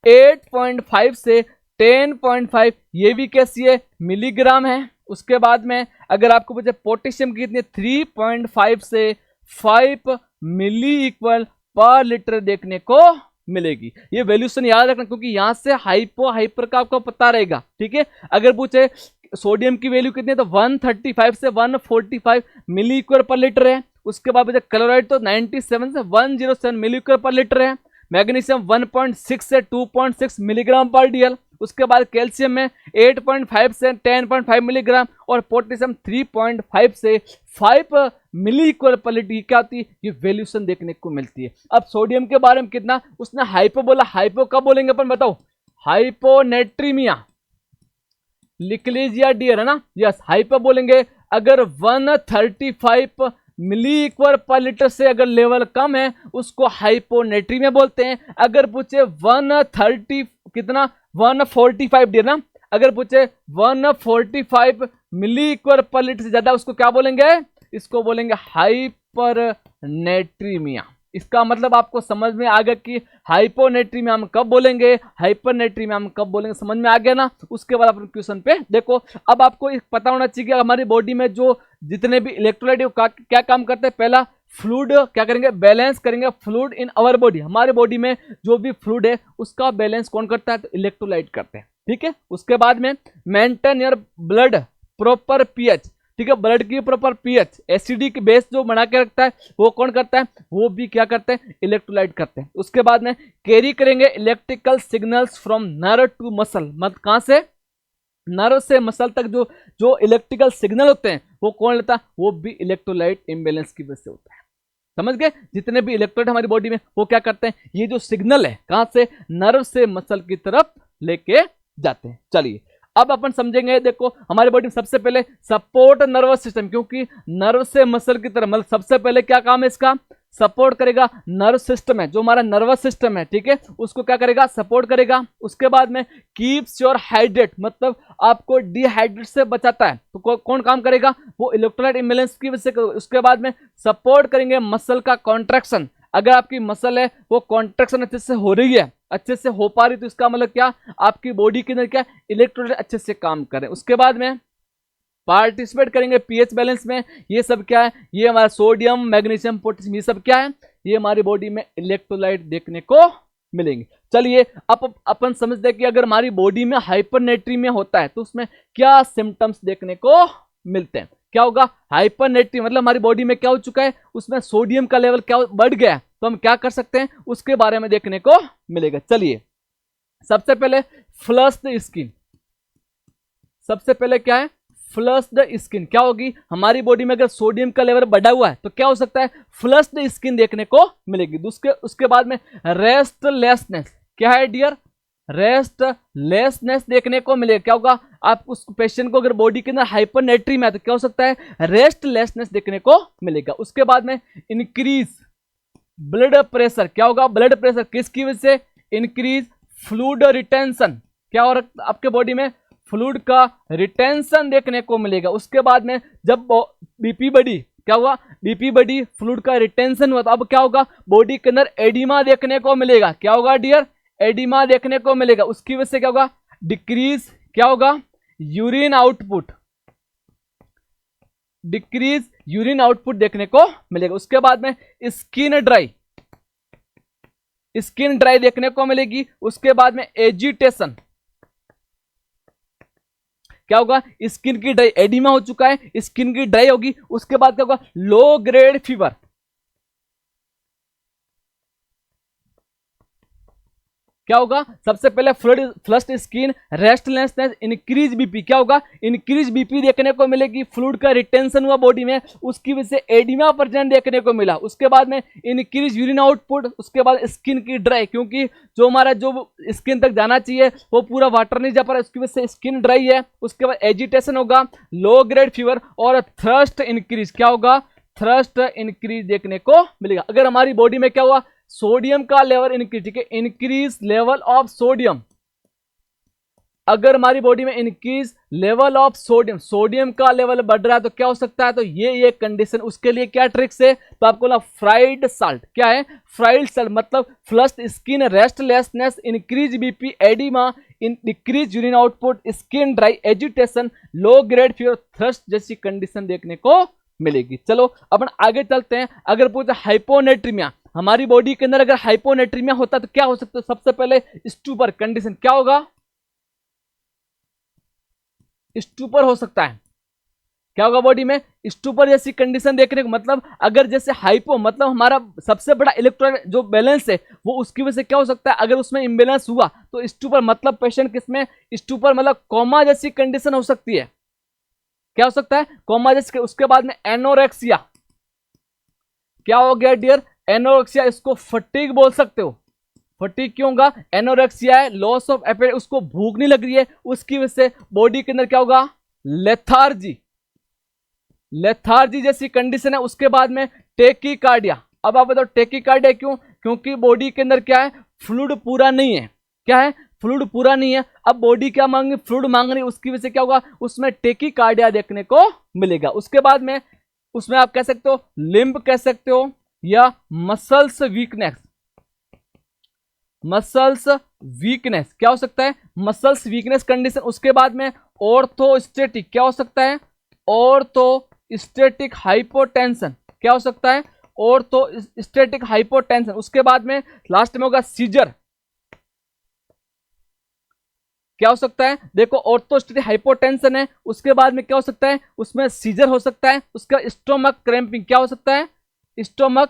8.5 से 10.5, ये भी कैसी है, मिलीग्राम है। उसके बाद में अगर आपको पूछे पोटेशियम की कितनी, 3.5 से 5 मिली इक्वल पर लीटर देखने को मिलेगी। ये वैल्यूशन याद रखना क्योंकि यहां से हाइपर का आपको पता रहेगा। ठीक है। अगर पूछे सोडियम की वैल्यू कितनी है तो 135 से 145 मिली इक्वल पर लीटर है। उसके बाद क्लोराइड तो 97 से 107 मिली इक्वल पर लीटर है। मैग्नीशियम 1.6 से 2.6 मिलीग्राम पर डीएल। उसके बाद कैल्शियम में 8.5 से 10.5 मिलीग्राम और पोटेशियम 3.5 से 5 मिली इक्वल पर लीटर क्या होती है, ये वैल्यूशन देखने को मिलती है। अब सोडियम के बारे में कितना, उसने हाइपो बोला, हाइपो कब बोलेंगे अपन बताओ, हाइपोनेट्रीमिया लिख लीजिए डियर, है ना। यस हाइपो बोलेंगे अगर 135 मिली इक्वल पर लीटर से अगर लेवल कम है उसको हाइपोनेट्रीमिया बोलते हैं। अगर पूछे 130 कितना 145 डियर ना, अगर पूछे 145 मिली इक्वल पर लीटर से ज्यादा उसको क्या बोलेंगे, इसको बोलेंगे हाइपरनेट्रीमिया। इसका मतलब आपको समझ में आ गया कि हाइपोनेट्रीमिया हम कब बोलेंगे, हाइपरनेट्रीमिया हम कब बोलेंगे, समझ में आ गया ना। उसके बाद अपन क्वेश्चन पे देखो। अब आपको पता होना चाहिए कि हमारी बॉडी में जो जितने भी इलेक्ट्रोलाइट क्या काम करते हैं। पहला फ्लूइड क्या करेंगे, बैलेंस करेंगे फ्लूइड इन आवर बॉडी। हमारे बॉडी में जो भी फ्लूइड है उसका बैलेंस कौन करता है, तो इलेक्ट्रोलाइट करते हैं, ठीक है। उसके बाद में maintain your blood proper pH, ठीक है, ब्लड की प्रॉपर पीएच, एसिडिक बेस जो बना के रखता है वो कौन करता है, वो भी क्या करते हैं, इलेक्ट्रोलाइट करते हैं। उसके बाद में कैरी करेंगे electrical signals from nerve to muscle, मतलब कहां से, नर्व से मसल तक जो जो इलेक्ट्रिकल सिग्नल होते हैं वो कौन लेता है, वो भी इलेक्ट्रोलाइट इम्बेलेंस की वजह से होता है। समझ गए, जितने भी इलेक्ट्रोलाइट हमारी बॉडी में वो क्या करते हैं, ये जो सिग्नल है कहां से, नर्व से मसल की तरफ लेके जाते हैं। चलिए अब अपन समझेंगे, देखो हमारी बॉडी में सबसे पहले सपोर्ट नर्वस सिस्टम, क्योंकि नर्व से मसल की तरफ, मतलब सबसे पहले क्या काम है इसका, सपोर्ट करेगा नर्व सिस्टम है, जो हमारा नर्वस सिस्टम है, ठीक है, उसको क्या करेगा, सपोर्ट करेगा। उसके बाद में कीप्स योर हाइड्रेट, मतलब आपको डिहाइड्रेट से बचाता है, तो कौन काम करेगा, वो इलेक्ट्रोलाइट इम्बैलेंस की वजह से। उसके बाद में सपोर्ट करेंगे मसल का कॉन्ट्रैक्शन, अगर आपकी मसल है वो कॉन्ट्रैक्शन अच्छे से हो रही है, अच्छे से हो पा रही, तो इसका मतलब क्या, आपकी बॉडी के अंदर क्या इलेक्ट्रोलाइट अच्छे से काम करें। उसके बाद में पार्टिसिपेट करेंगे पीएच बैलेंस में, ये सब क्या है, ये हमारा सोडियम मैग्नीशियम पोटेशियम, ये सब क्या है, ये हमारी बॉडी में इलेक्ट्रोलाइट देखने को मिलेंगे। चलिए अब अपन समझते हैं कि अगर हमारी बॉडी में हाइपरनेट्रीमिया होता है तो उसमें क्या सिम्टम्स देखने को मिलते हैं। क्या होगा, हाइपरनेट्रीमिया मतलब हमारी बॉडी में क्या हो चुका है, उसमें सोडियम का लेवल क्या बढ़ गया है, तो हम क्या कर सकते हैं, उसके बारे में देखने को मिलेगा। चलिए सबसे पहले फ्लश्ड स्किन, सबसे पहले क्या है, फ्लश्ड स्किन क्या होगी, हमारी बॉडी में अगर सोडियम का लेवल बढ़ा हुआ है तो क्या हो सकता है, फ्लश्ड स्किन देखने को मिलेगी। उसके बाद में रेस्टलेसनेस, क्या है डियर, रेस्टलेसनेस देखने को मिलेगा। क्या होगा, आप उस पेशेंट को अगर बॉडी के अंदर हाइपरनेट्रीमिया है तो क्या हो सकता है, रेस्टलेसनेस देखने को मिलेगा। उसके बाद में इंक्रीज ब्लड प्रेशर, क्या होगा, ब्लड प्रेशर किसकी वजह से, इंक्रीज फ्लूइड रिटेंशन, क्या हो रहा आपके बॉडी में, फ्लूइड का रिटेंशन देखने को मिलेगा। उसके बाद में जब बीपी बढ़ी, क्या हुआ, बीपी बढ़ी, फ्लूइड का रिटेंशन हुआ, तो अब क्या होगा, बॉडी के अंदर एडिमा देखने को मिलेगा। क्या होगा डियर, एडिमा देखने को मिलेगा। उसकी वजह से क्या होगा, डिक्रीज, क्या होगा, urine output, decrease urine output देखने को मिलेगा। उसके बाद में स्किन ड्राई, स्किन ड्राई देखने को मिलेगी। उसके बाद में एजिटेशन, क्या होगा, स्किन की ड्राई, एडिमा हो चुका है, स्किन की ड्राई होगी। उसके बाद क्या होगा, लो ग्रेड फीवर, क्या होगा, सबसे पहले flushed skin, restlessness, increase BP, क्या होगा, इंक्रीज बीपी देखने को मिलेगी, फ्लूइड का रिटेंशन हुआ बॉडी में, उसकी वजह से एडिमा प्रेजेंट देखने को मिला। उसके बाद में इंक्रीज यूरिन आउटपुट। उसके बाद स्किन की ड्राई, क्योंकि जो हमारा जो स्किन तक जाना चाहिए वो पूरा वाटर नहीं जा पा रहा, उसकी वजह से स्किन ड्राई है। उसके बाद एजिटेशन होगा, लो ग्रेड फीवर और थ्रस्ट इंक्रीज, क्या होगा, थ्रस्ट इंक्रीज देखने को मिलेगा। अगर हमारी बॉडी में क्या हुआ, सोडियम का लेवल इंक्रीज, ठीक है, इंक्रीज लेवल ऑफ सोडियम, अगर हमारी बॉडी में increase level of sodium, sodium का लेवल बढ़ रहा है तो क्या हो सकता है, तो ये कंडीशन, उसके लिए क्या ट्रिक्स है, तो आपको ना फ्राइड साल्ट, क्या है, फ्राइड साल्ट, मतलब flushed skin, restlessness, increase BP, oedema, decrease urine output, skin dry, agitation, low grade fever, thrust जैसी कंडीशन देखने को मिलेगी। चलो अपन आगे चलते हैं। अगर पूछे हाइपोनेट्रीमिया, हमारी बॉडी के अंदर अगर हाइपोनेट्रीमिया होता है तो क्या हो सकता है, सबसे पहले स्टूपर कंडीशन, क्या होगा, स्टूपर हो सकता है। क्या होगा, बॉडी में स्टूपर जैसी कंडीशन देखने को, मतलब अगर जैसे हाइपो मतलब हमारा सबसे बड़ा इलेक्ट्रॉन जो बैलेंस है वो, उसकी वजह से क्या हो सकता है, अगर उसमें इम्बेलेंस हुआ तो स्टूपर, मतलब पेशेंट किसमें, स्टूपर मतलब कोमा जैसी कंडीशन हो सकती है। क्या हो सकता है, कोमा जैसे। उसके बाद में एनोरेक्सिया, क्या हो गया डियर, एनोरेक्सिया, इसको फटीग बोल सकते हो। फटीग क्यों होगा, एनोरेक्सिया है, लॉस ऑफ एपेटाइट, उसको भूख नहीं लग रही है, उसकी वजह से बॉडी के अंदर क्या होगा, लेथार्जी, लेथार्जी जैसी कंडीशन है, उसके बाद में टेकीकार्डिया। अब आप बताओ टेकीकार्डिया क्यों? क्योंकि बॉडी के अंदर क्या है, फ्लूइड पूरा नहीं है। क्या है? फ्लूइड पूरा नहीं है। अब बॉडी क्या मांग रही, फ्लूइड मांग रही, उसकी वजह से क्या होगा, उसमें टेकीकार्डिया देखने को मिलेगा। उसके बाद में उसमें आप कह सकते हो लिम्ब कह सकते हो, या मसल्स वीकनेस। मसल्स वीकनेस क्या हो सकता है, मसल्स वीकनेस कंडीशन। उसके बाद में ऑर्थोस्टेटिक क्या हो सकता है, ऑर्थोस्टेटिक हाइपोटेंशन क्या हो सकता है, ऑर्थोस्टेटिक हाइपोटेंशन। उसके बाद में लास्ट में होगा सीजर क्या हो सकता है, देखो ऑर्थोस्टेटिक हाइपोटेंशन है, उसके बाद में क्या हो सकता है, उसमें सीजर हो सकता है। उसका स्टोमक क्रैम्पिंग क्या हो सकता है, स्टोमक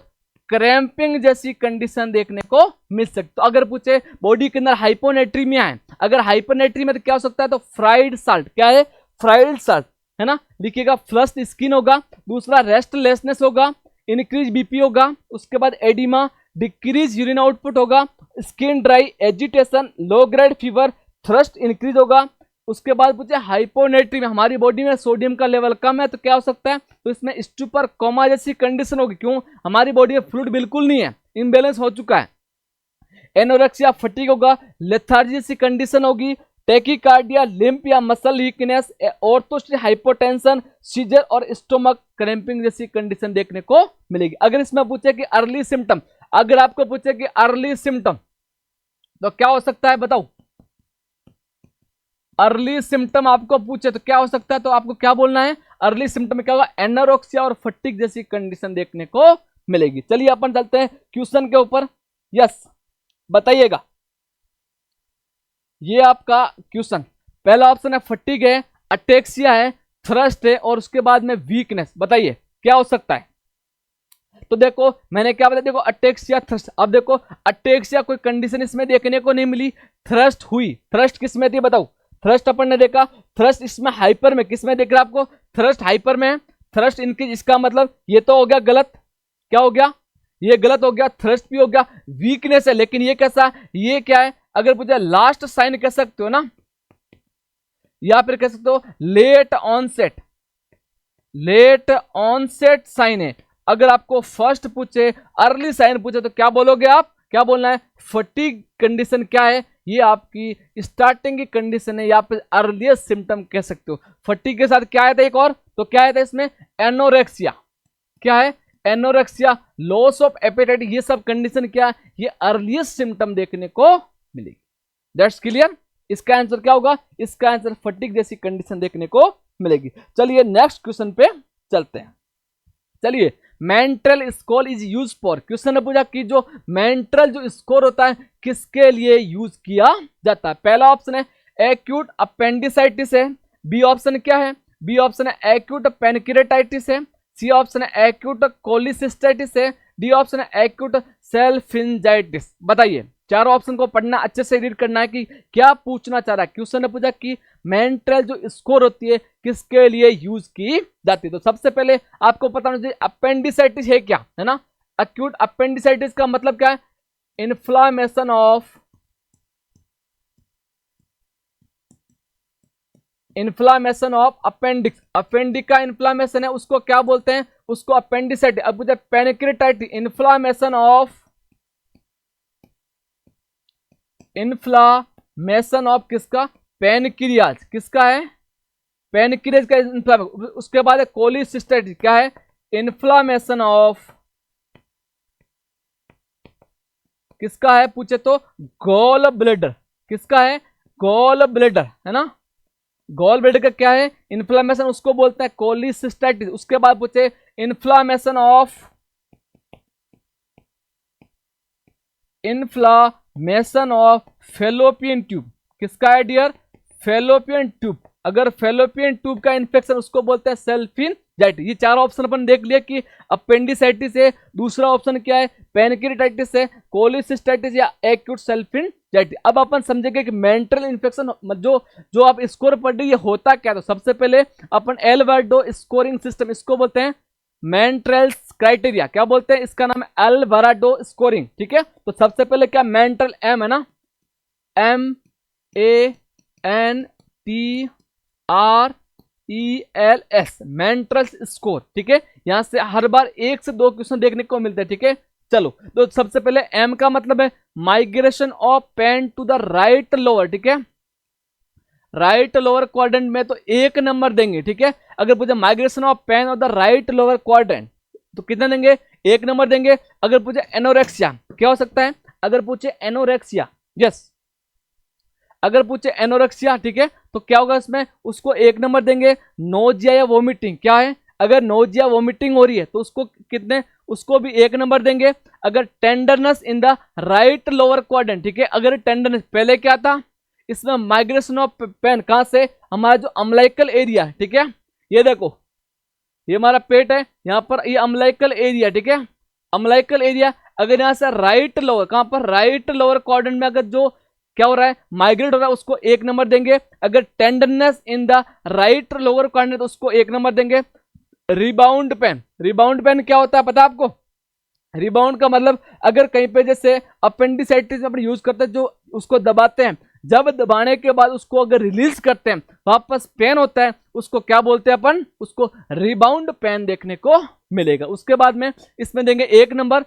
क्रैम्पिंग जैसी कंडीशन देखने को मिल सकती। तो अगर पूछे बॉडी के अंदर हाइपोनेट्रीमिया है, अगर हाइपोनेट्रीमिया तो क्या हो सकता है, तो फ्राइड साल्ट क्या है, फ्राइड साल्ट है ना, लिखिएगा। फ्लश्ड स्किन होगा, दूसरा रेस्टलेसनेस होगा, इंक्रीज बीपी होगा, उसके बाद एडिमा, डिक्रीज यूरिन आउटपुट होगा, skin dry, agitation, low grade fever, thrust increase होगा। उसके बाद पूछे हाइपोनेट्री में हमारी बॉडी में सोडियम का लेवल कम है, तो क्या हो सकता है, तो इसमें स्टूपर कोमा जैसी कंडीशन होगी। क्यों? हमारी बॉडी में फ्लूइड बिल्कुल नहीं है, इम्बैलेंस हो चुका है। एनोरेक्सिया, फटीग होगा, लेथार्जी जैसी कंडीशन होगी, टेकीकार्डिया, लिम्प या muscle weakness, orthostatic hypotension, seizure और स्टोमक क्रैम्पिंग जैसी कंडीशन देखने को मिलेगी। अगर इसमें पूछे कि अर्ली सिम्टम, अगर आपको पूछे कि अर्ली सिम्टम, तो क्या हो सकता है बताओ, अर्ली सिम्टम आपको पूछे तो क्या हो सकता है, तो आपको क्या बोलना है, अर्ली सिम्टम में क्या होगा, एनोरेक्सिया और फटीग जैसी कंडीशन देखने को मिलेगी। चलिए अपन चलते हैं क्वेश्चन के ऊपर। यस बताइएगा, ये आपका क्वेश्चन, पहला ऑप्शन है फटीग है, अटेक्सिया है, थ्रस्ट है और उसके बाद में वीकनेस। बताइए क्या हो सकता है। तो देखो मैंने क्या बताया, देखो अटेक्सिया, थ्रस्ट। अब देखो अटेक्सिया कोई कंडीशन इसमें देखने को नहीं मिली, थ्रस्ट हुई। थ्रस्ट किसमें थी बताओ, थ्रस्ट अपन ने देखा, थ्रस्ट इसमें हाइपर में, किसमें देख रहा है आपको, थ्रस्ट हाइपर में, थ्रस्ट इनक्रीज। इसका मतलब ये तो हो गया गलत, क्या हो गया, ये गलत हो गया, थ्रस्ट भी हो गया। वीकनेस है, लेकिन ये कैसा, ये क्या है, अगर पूछा लास्ट साइन कह सकते हो ना, या फिर कह सकते हो late onset, late onset sign है। अगर आपको फर्स्ट पूछे, अर्ली साइन पूछे, तो क्या बोलोगे आप, क्या बोलना है, फटीग कंडीशन क्या है, ये आपकी स्टार्टिंग की कंडीशन है, या फिर अर्लीस्ट सिम्टम कह सकते हो। फटीग के साथ क्या आया था एक और, तो क्या आया था इसमें, एनोरेक्सिया। क्या है, एनोरेक्सिया, लॉस ऑफ एपेटाइट, ये सब कंडीशन क्या, ये अर्लीस्ट सिम्टम देखने को मिलेगी। That's clear. इसका आंसर क्या होगा, इसका आंसर फटीग जैसी कंडीशन देखने को मिलेगी। चलिए नेक्स्ट क्वेश्चन पे चलते हैं। चलिए, mantrel score is use for, question ने पूछा कि जो मेंट्रल जो स्कोर होता है किसके लिए यूज किया जाता है। पहला ऑप्शन है एक्यूट अपेंडिसाइटिस है, बी ऑप्शन क्या है, बी ऑप्शन है एक्यूट पैनक्रियाटाइटिस है, सी ऑप्शन है एक्यूट कोलिसिस्टाइटिस है, डी ऑप्शन है एक्यूट सेल्फिंजाइटिस। बताइए, चारों ऑप्शन को पढ़ना, अच्छे से रीड करना है कि क्या पूछना चाह रहा है। क्वेश्चन ने पूछा कि मेंट्रल जो स्कोर होती है किसके लिए यूज की जाती है। तो सबसे पहले आपको पता होना चाहिए अपेंडिसाइटिस है क्या, है ना। एक्यूट अपेंडिसाइटिस का मतलब क्या है, inflammation of, inflammation of appendix, appendix का इन्फ्लामेशन है उसको क्या बोलते हैं, उसको अपेंडिसाइटिस। अब मुझे pancreatitis, inflammation of, inflammation of किसका, पैनक्रियाज, किसका है, पैनक्रियाज का इन्फ्लामेशन। उसके बाद कोलिसिस्टाइटिस क्या है, इन्फ्लामेशन ऑफ किसका है पूछे तो गॉल ब्लैडर, किसका है, गॉल ब्लैडर, है ना। गॉल ब्लैडर का क्या है, इन्फ्लामेशन, उसको बोलते हैं कोलिसिस्टाइटिस। उसके बाद पूछे inflammation of, inflammation of fallopian tube, किसका है डियर, फेलोपियन ट्यूब। अगर फेलोपियन ट्यूब का इन्फेक्शन उसको बोलते हैं सेल्फिंजाइटिस। ये चार ऑप्शन अपन देख लिया कि अपेंडिसाइटिस है, दूसरा ऑप्शन क्या है, पैनक्रियाटाइटिस है, कोलिसिस्टाइटिस या एक्यूट सेल्फिंजाइटिस। अब अपन समझेंगे कि मेंटल इन्फेक्शन जो आप स्कोर पढ़ रही है होता क्या। तो सबसे पहले अपन एल्वार्डो स्कोरिंग सिस्टम, इसको बोलते हैं मेंट्रल्स क्राइटेरिया, क्या बोलते हैं, इसका नाम है एल्वाराडो स्कोरिंग, ठीक है। तो सबसे पहले क्या, मेंट्रल एम है ना, MANTRL ELS मेंट्रल्स स्कोर, ठीक है। यहां से हर बार 1 से 2 क्वेश्चन देखने को मिलते हैं, ठीक है। चलो तो सबसे पहले M का मतलब है migration of pain to the right lower, ठीक है। राइट लोअर क्वाड्रेंट में तो 1 नंबर देंगे, ठीक है। अगर पूछे migration of pain of the right lower quadrant तो कितना देंगे, 1 नंबर देंगे। अगर पूछे एनोरेक्सिया क्या हो सकता है, अगर पूछे एनोरेक्सिया, यस, अगर पूछे एनोरेक्सिया, ठीक है, तो क्या होगा इसमें, उसको 1 नंबर देंगे। नोजिया या वोमिटिंग क्या है, अगर नोजिया वोमिटिंग हो रही है तो उसको कितने, उसको भी 1 नंबर देंगे। अगर tenderness in the right lower quadrant, ठीक है, अगर टेंडरनेस पहले क्या था, इसमें माइग्रेशन ऑफ पेन कहां से, हमारा जो अम्लाइकल एरिया, ठीक है, ये देखो ये हमारा पेट है, यहां पर ये अम्लाइकल एरिया, ठीक है, अम्लाइकल एरिया। अगर यहां से राइट लोअर, कहां पर, राइट लोअर क्वाड्रेंट में अगर जो क्या हो रहा है, माइग्रेट हो रहा है, उसको 1 नंबर देंगे। अगर tenderness in the right lower quadrant तो उसको 1 नंबर देंगे। रिबाउंड पेन, रिबाउंड पेन क्या होता है पता है आपको, रिबाउंड का मतलब अगर कहीं पे जैसे अपेंडिसाइटिस में अपन यूज करते हैं, जो उसको दबाते हैं, जब दबाने के बाद उसको अगर रिलीज करते हैं वापस पेन होता है, उसको क्या बोलते हैं अपन, उसको रिबाउंड पेन देखने को मिलेगा। उसके बाद में इसमें देंगे 1 नंबर,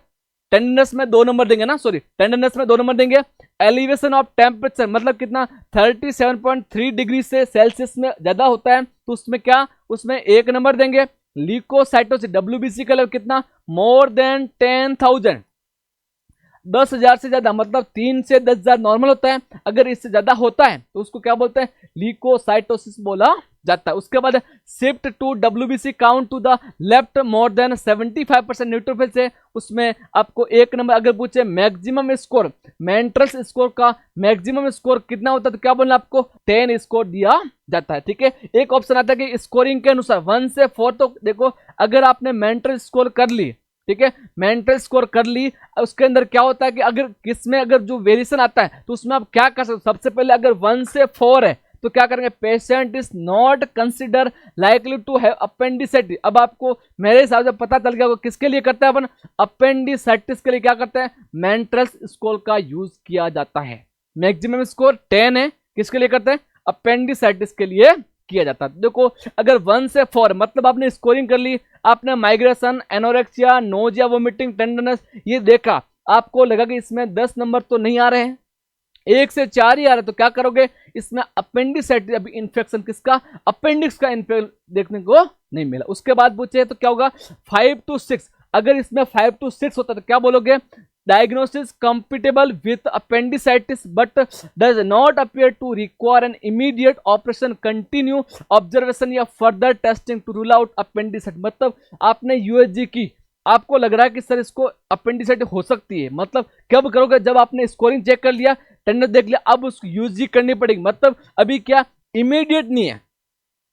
टेंडरनेस में 2 नंबर देंगे ना, सॉरी टेंडरनेस में 2 नंबर देंगे। एलिवेशन ऑफ टेम्परेचर मतलब कितना, 37.3 डिग्री से सेल्सियस में ज्यादा होता है तो उसमें क्या, उसमें 1 नंबर देंगे। ल्यूकोसाइटोसिस WBC का लेवल कितना, मोर देन 10,000, 10,000 से ज्यादा, मतलब 3 से 10,000 नॉर्मल होता है, अगर इससे ज्यादा होता है तो उसको क्या बोलते हैं, ल्यूकोसाइटोसिस बोला जाता है। उसके बाद shift to WBC count to the left more than 75% neutrophil से, उसमें आपको 1 नंबर। अगर पूछे मैक्सिमम स्कोर, मेंट्रल्स स्कोर का मैक्सिमम स्कोर कितना होता है तो क्या बोलना, आपको 10 स्कोर दिया जाता है, ठीक है। एक ऑप्शन आता है कि स्कोरिंग के अनुसार 1 से 4, तो देखो अगर आपने मेंट्रल स्कोर कर ली, ठीक है, मेंटल स्कोर कर ली, उसके अंदर क्या होता है कि अगर किसमें अगर जो वेरिएशन आता है तो उसमें आप क्या कर सकते हो, सबसे पहले अगर 1 से 4 है तो क्या करेंगे, patient is not consider likely to have appendicitis. अब आपको मेरे हिसाब से पता चल गया होगा किसके लिए करते हैं अपन, अपेंडिसाइटिस के लिए क्या करते हैं, मेंट्रल स्कोर का यूज किया जाता है। मैक्सिमम स्कोर 10 है, किसके लिए करते हैं, अपेंडिसाइटिस के लिए किया जाता है। देखो अगर 1 से 4 मतलब आपने स्कोरिंग कर ली, आपने migration, anorexia, nausea, vomiting, tenderness ये देखा, आपको लगा कि इसमें 10 नंबर तो नहीं आ रहे हैं, 1 से 4 ही आ रहे हैं, तो क्या करोगे, इसमें अपेंडिसाइटिस, अभी इन्फेक्शन किसका, अपेंडिक्स का इन्फेक्शन देखने को नहीं मिला। उसके बाद पूछे तो क्या होगा, 5 to 6, अगर इसमें 5 to 6 होता तो क्या बोलोगे, diagnosis compatible with appendicitis but does not appear to require an immediate operation, continue observation या further testing to rule out appendicitis। मतलब आपने USG की, आपको लग रहा है कि सर इसको अपेंडिसाइटिस हो सकती है, मतलब कब करोगे, जब आपने स्कोरिंग चेक कर लिया, टेंडर देख लिया, अब उसको USG करनी पड़ेगी। मतलब अभी क्या इमीडिएट नहीं है,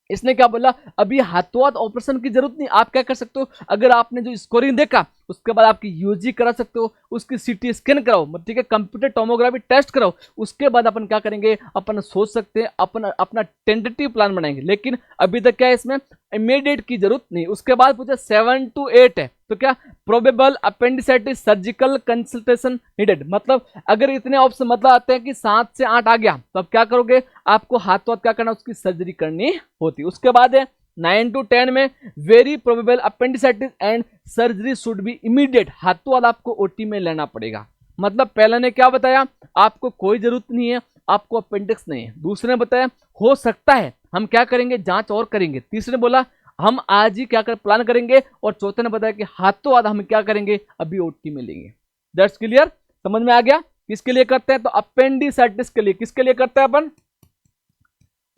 इसने क्या बोला, अभी हाथों हाथ ऑपरेशन की जरूरत नहीं। आप क्या कर सकते हो, अगर आपने जो स्कोरिंग देखा उसके बाद आपकी यूजी करा सकते हो, उसकी सीटी स्कैन कराओ, ठीक है, कंप्यूटर टोमोग्राफी टेस्ट कराओ, उसके बाद अपन क्या करेंगे, अपन सोच सकते हैं, अपन अपना टेंटेटिव प्लान बनाएंगे। लेकिन अभी तक क्या है, इसमें इमीडिएट की जरूरत नहीं। उसके बाद पूछा 7 to 8 है तो क्या, probable appendicitis surgical consultation needed. मतलब अगर इतने ऑप्शन मतलब आते हैं कि 7 से 8 आ गया तो अब क्या करोगे, आपको हाथों हाथ क्या करना, उसकी सर्जरी करनी होती। उसके बाद है 9 to 10 में very probable appendicitis and surgery should be immediate, हाथों हाथ आपको ओटी में लेना पड़ेगा। मतलब पहले ने क्या बताया, आपको कोई जरूरत नहीं है, आपको अपेंडिक्स नहीं है। दूसरे ने बताया हो सकता है, हम क्या करेंगे, जांच और करेंगे। तीसरे ने बोला हम आज ही क्या कर प्लान करेंगे, और चौथे ने बताया कि हाथों हाथ हम क्या करेंगे, अभी ओटी में लेंगे। दैट्स क्लियर, समझ में आ गया किसके लिए करते हैं, तो अपेंडिसाइटिस के लिए। किसके लिए करते हैं अपन,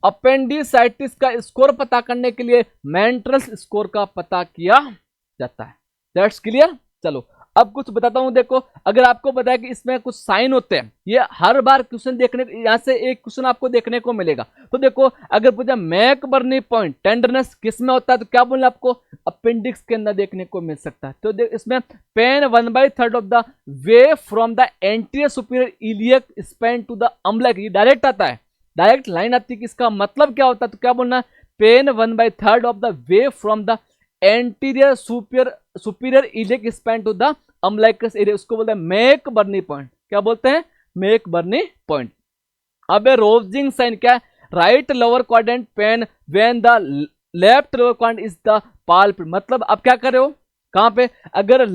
अपेंडिसाइटिस का स्कोर पता करने के लिए मेंट्रल्स स्कोर का पता किया जाता है। That's clear. चलो अब कुछ बताता हूं, देखो अगर आपको बताया कि इसमें कुछ साइन होते हैं, ये हर बार क्वेश्चन देखने, यहां से एक क्वेश्चन आपको देखने को मिलेगा। तो देखो अगर पूछा मैकबर्नी पॉइंट टेंडरनेस किस में होता है तो क्या बोलना, आपको अपेंडिक्स के अंदर देखने को मिल सकता है। तो इसमें pain 1/3 of the way from the anterior superior iliac spine to the umbilic, ये डायरेक्ट आता है, डायरेक्ट लाइन आती है कि इसका मतलब क्या होता है, तो क्या बोलना, pain 1/3 of the way from the anterior superior iliac spine to the umbilicus area, उसको बोलते हैं मैकबर्नी पॉइंट। क्या बोलते हैं, मैकबर्नी पॉइंट। अब रोजिंग साइन क्या है, right lower quadrant pain when the left lower quadrant is the palpebrum, मतलब आप क्या कर रहे हो, कहां पे, अगर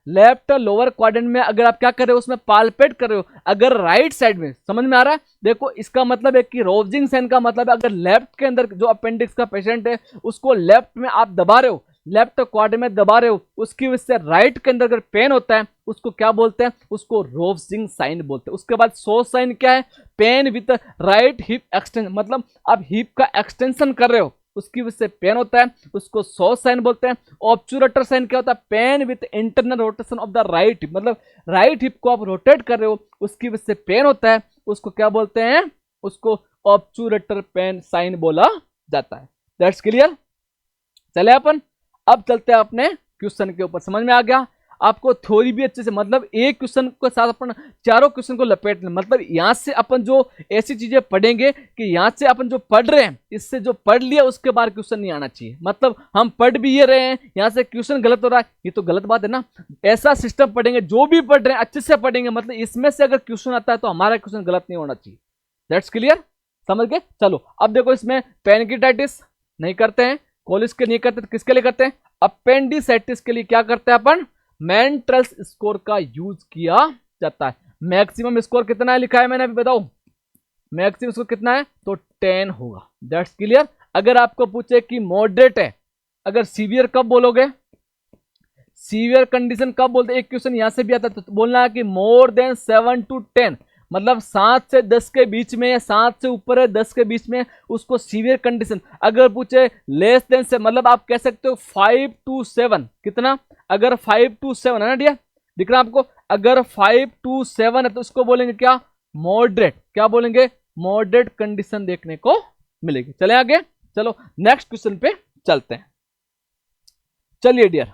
लेफ्ट लोअर क्वाड्रेंट में अगर आप क्या कर रहे हो, उसमें पाल्पेट कर रहे हो, अगर राइट साइड में, समझ में आ रहा है, देखो इसका मतलब है कि रोवजिंग साइन का मतलब है अगर लेफ्ट के अंदर जो अपेंडिक्स का पेशेंट है उसको लेफ्ट में आप दबा रहे हो, लेफ्ट क्वाड्रेंट में दबा रहे हो, उसकी वजह से राइट के अंदर अगर पेन होता है उसको क्या बोलते हैं, उसको रोवजिंग साइन बोलते हैं। उसके बाद सो साइन क्या है, pain with right hip extension, मतलब आप हिप का एक्सटेंशन कर रहे हो उसकी वजह से पेन होता है, उसको सो साइन बोलते हैं। ऑब्चुरेटर साइन क्या होता है, pain with internal rotation of the right hip, मतलब राइट हिप को आप रोटेट कर रहे हो उसकी वजह से पेन होता है, उसको क्या बोलते हैं, उसको ऑब्चुरेटर पेन साइन बोला जाता है। That's clear. चले अपन अब चलते हैं अपने क्वेश्चन के ऊपर, समझ में आ गया आपको, थ्योरी भी अच्छे से, मतलब एक क्वेश्चन के साथ अपन चारों क्वेश्चन को लपेट लें, मतलब यहां से अपन जो ऐसी चीजें पढ़ेंगे कि यहां से अपन जो पढ़ रहे हैं इससे जो पढ़ लिया उसके बाद क्वेश्चन नहीं आना चाहिए, मतलब हम पढ़ भी ये रहे हैं यहां से क्वेश्चन गलत हो रहा है, ये तो गलत बात है ना। ऐसा सिस्टम पढ़ेंगे, जो भी पढ़ रहे हैं अच्छे से पढ़ेंगे, मतलब इसमें से अगर क्वेश्चन आता है तो हमारा क्वेश्चन गलत नहीं होना चाहिए। दैट्स क्लियर, समझ गए। चलो अब देखो, इसमें पेनकिटाइटिस नहीं करते हैं, कोलिस के नहीं करते, तो किसके लिए करते हैं, अपेंडिसाइटिस के लिए क्या करते हैं अपन, मैंट्रल्स स्कोर का यूज किया जाता है। मैक्सिमम स्कोर कितना है लिखा है मैंने, अभी बताओ मैक्सिमम स्कोर कितना है, तो 10 होगा। That's clear. अगर आपको पूछे कि मॉडरेट है, अगर सीवियर कब बोलोगे, सीवियर कंडीशन कब बोलते, एक क्वेश्चन यहां से भी आता है, तो बोलना है कि मोर देन 7 to 10, मतलब 7 से 10 के बीच में, 7 से ऊपर है 10 के बीच में, उसको सीवियर कंडीशन। अगर पूछे लेस देन से, मतलब आप कह सकते हो 5 to 7, कितना, अगर 5 to 7 है ना डियर, दिख रहा है आपको, अगर 5 to 7 है तो उसको बोलेंगे क्या, मॉडरेट, क्या बोलेंगे, मॉडरेट कंडीशन देखने को मिलेगी। चले आगे, चलो नेक्स्ट क्वेश्चन पे चलते हैं। चलिए dear,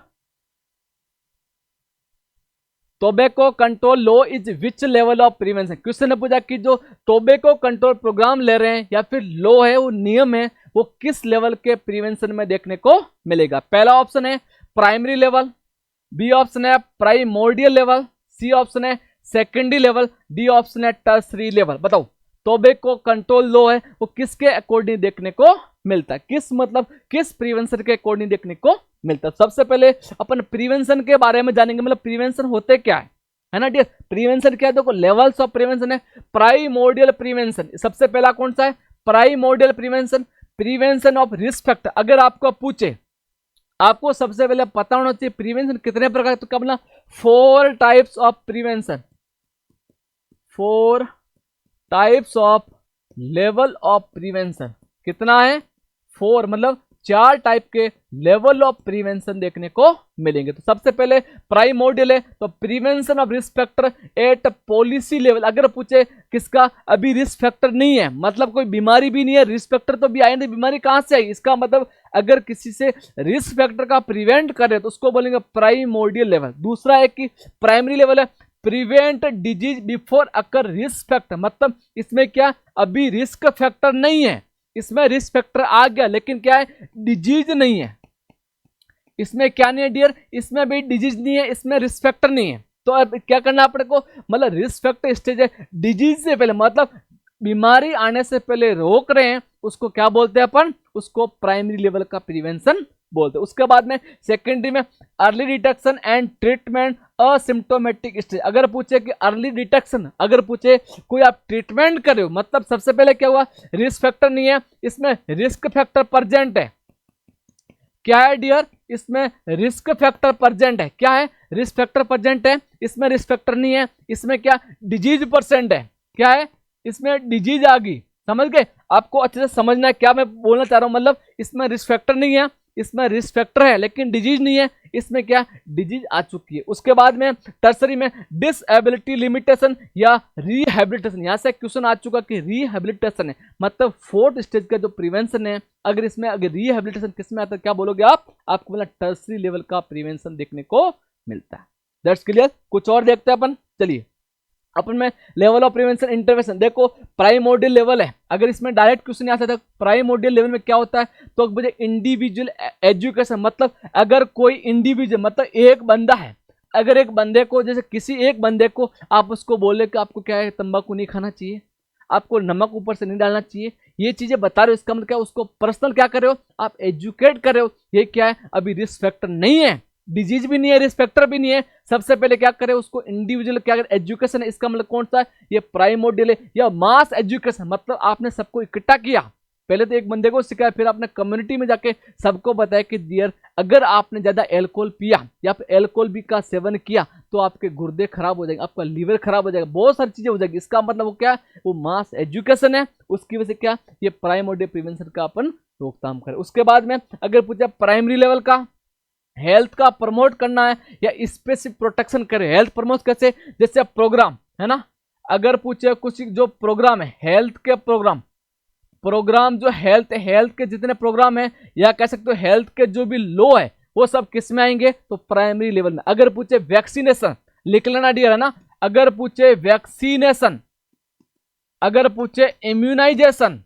tobacco control law is which level of prevention, question ने पूछा कि जो टोबैको कंट्रोल प्रोग्राम ले रहे हैं या फिर लॉ है, वो नियम है, वो किस लेवल के प्रिवेंशन में देखने को मिलेगा। पहला ऑप्शन है प्राइमरी लेवल, बी ऑप्शन है प्राइमोर्डियल लेवल, सी ऑप्शन है सेकेंडरी लेवल, डी ऑप्शन है टर्सरी लेवल। बताओ टोबैको कंट्रोल लॉ है वो किसके अकॉर्डिंग देखने को मिलता है, किस मतलब किस प्रिवेंशन के अकॉर्डिंग देखने को मिलता है। सबसे पहले अपन प्रिवेंशन के बारे में जानेंगे, मतलब प्रिवेंशन होते क्या है ना डियर। प्रिवेंशन क्या है, देखो लेवल्स ऑफ प्रिवेंशन है। प्राइमोर्डियल प्रिवेंशन, सबसे पहला कौन सा है, primordial prevention, prevention of risk factor. अगर आपको पूछे, आपको सबसे पहले पता होना चाहिए प्रिवेंशन कितने प्रकार, तो क्या बोला, 4 types of prevention, 4 types of level of prevention, कितना है, 4, मतलब 4 टाइप के लेवल ऑफ प्रिवेंशन देखने को मिलेंगे। तो सबसे पहले प्राइमोर्डियल है, तो prevention of risk factor at policy level. अगर पूछे किसका, अभी रिस्क फैक्टर नहीं है, मतलब कोई बीमारी भी नहीं है, रिस्क फैक्टर तो भी आए नहीं, बीमारी कहां से आई, इसका मतलब अगर किसी से रिस्क फैक्टर का प्रिवेंट करे तो उसको बोलेंगे प्राइमोर्डियल लेवल। दूसरा है कि प्राइमरी लेवल है, प्रिवेंट डिजीज बिफोर अकर रिस्क फैक्टर, मतलब इसमें क्या, अभी रिस्क फैक्टर नहीं है, इसमें रिस्क फैक्टर आ गया लेकिन क्या है, डिजीज नहीं है। इसमें क्या नहीं है डियर, इसमें भी डिजीज नहीं है, इसमें रिस्क फैक्टर नहीं है। तो अब क्या करना अपने को, मतलब रिस्क फैक्टर स्टेज है, डिजीज से पहले, मतलब बीमारी आने से पहले रोक रहे हैं, उसको क्या बोलते हैं अपन, उसको प्राइमरी लेवल का प्रिवेंशन बोलते हैं। उसके बाद में सेकेंडरी में early detection and treatment asymptomatic stage. अगर पूछे कि अर्ली डिटेक्शन, अगर पूछे कोई आप ट्रीटमेंट कर रहे हो, मतलब सबसे पहले क्या हुआ, रिस्क फैक्टर नहीं है, इसमें रिस्क फैक्टर प्रेजेंट है, क्या है डियर, इसमें रिस्क फैक्टर प्रेजेंट है, क्या है, रिस्क फैक्टर प्रेजेंट है, इसमें रिस्क फैक्टर नहीं है, इसमें क्या डिजीज परसेंट है, क्या है, इसमें डिजीज आ गई। समझ गए, आपको अच्छे से समझना है क्या मैं बोलना चाह रहा हूं, मतलब इसमें रिस्क फैक्टर नहीं है, इसमें रिस्क फैक्टर है लेकिन डिजीज नहीं है, इसमें क्या डिजीज आ चुकी है। उसके बाद में टर्सरी में डिसएबिलिटी लिमिटेशन या रिहैबिलिटेशन, यहां से क्वेश्चन आ चुका कि रिहैबिलिटेशन है, मतलब 4th स्टेज का जो प्रिवेंशन है, अगर इसमें अगर रिहैबिलिटेशन किसमें आता है, क्या बोलोगे आप, आपको बोला टर्सरी लेवल का प्रिवेंशन देखने को मिलता है। That's clear. कुछ और देखते हैं अपन, चलिए अपन में लेवल ऑफ प्रिवेंशन इंटरवेंशन। देखो प्राइमोर्डियल लेवल है, अगर इसमें डायरेक्ट क्वेश्चन आ सकता है प्राइमोर्डियल लेवल में क्या होता है, तो मुझे इंडिविजुअल एजुकेशन, मतलब अगर कोई इंडिविजुअल, मतलब एक बंदा है, अगर एक बंदे को, जैसे किसी एक बंदे को आप उसको बोले कि आपको क्या है, तंबाकू नहीं खाना चाहिए, आपको नमक ऊपर से नहीं डालना चाहिए, ये चीजें बता रहे हो, इसका मतलब क्या, उसको पर्सनल क्या कर रहे हो, आप एजुकेट कर रहे हो। ये क्या है, अभी रिस्क फैक्टर नहीं है, डिजीज भी नहीं है, रिस्क फैक्टर भी नहीं है। सबसे पहले क्या करे, उसको इंडिविजुअल क्या करे, एजुकेशन है। इसका मतलब कौन सा है, ये प्राइमोर्डियल है या मास एजुकेशन, मतलब आपने सबको इकट्ठा किया। पहले तो एक बंदे को सिखाया, फिर आपने कम्युनिटी में जाके सबको बताया कि डियर अगर आपने ज्यादा एल्कोहल पिया या फिर एल्कोहल भी का सेवन किया तो आपके गुर्दे खराब हो जाएंगे, आपका लीवर खराब हो जाएगा, बहुत सारी चीजें हो जाएगी। इसका मतलब वो क्या, वो मास एजुकेशन है। उसकी वजह से क्या, ये प्राइमोर्डियल प्रिवेंशन का अपन रोकथाम करें। उसके बाद में अगर पूछा प्राइमरी लेवल का हेल्थ का प्रमोट करना है या स्पेसिफिक प्रोटेक्शन करे, हेल्थ प्रमोट कैसे, जैसे प्रोग्राम है ना, अगर पूछे कुछ जो प्रोग्राम है हेल्थ के प्रोग्राम जो हेल्थ के जितने प्रोग्राम है, या कह सकते हो हेल्थ के जो भी लो है वो सब किस में आएंगे, तो प्राइमरी लेवल में। अगर पूछे वैक्सीनेशन, लिख लेना डियर है ना, अगर पूछे वैक्सीनेशन, अगर पूछे इम्यूनाइजेशन,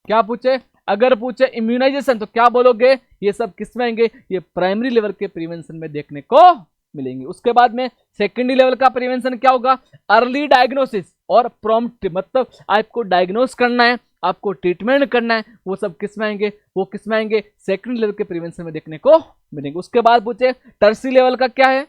क्या पूछे, अगर पूछे इम्यूनाइजेशन तो क्या बोलोगे, ये सब किस में आएंगे, ये प्राइमरी लेवल के प्रिवेंशन में देखने को मिलेंगे। उसके बाद में सेकेंडरी लेवल का प्रिवेंशन क्या होगा, अर्ली डायग्नोसिस और प्रॉम्प्ट, मतलब आपको डायग्नोस करना है, आपको ट्रीटमेंट करना है, वो सब किस में आएंगे, वो किस में आएंगे, सेकेंडरी लेवल के प्रिवेंशन में देखने को मिलेंगे। उसके बाद पूछे टर्सरी लेवल का क्या है,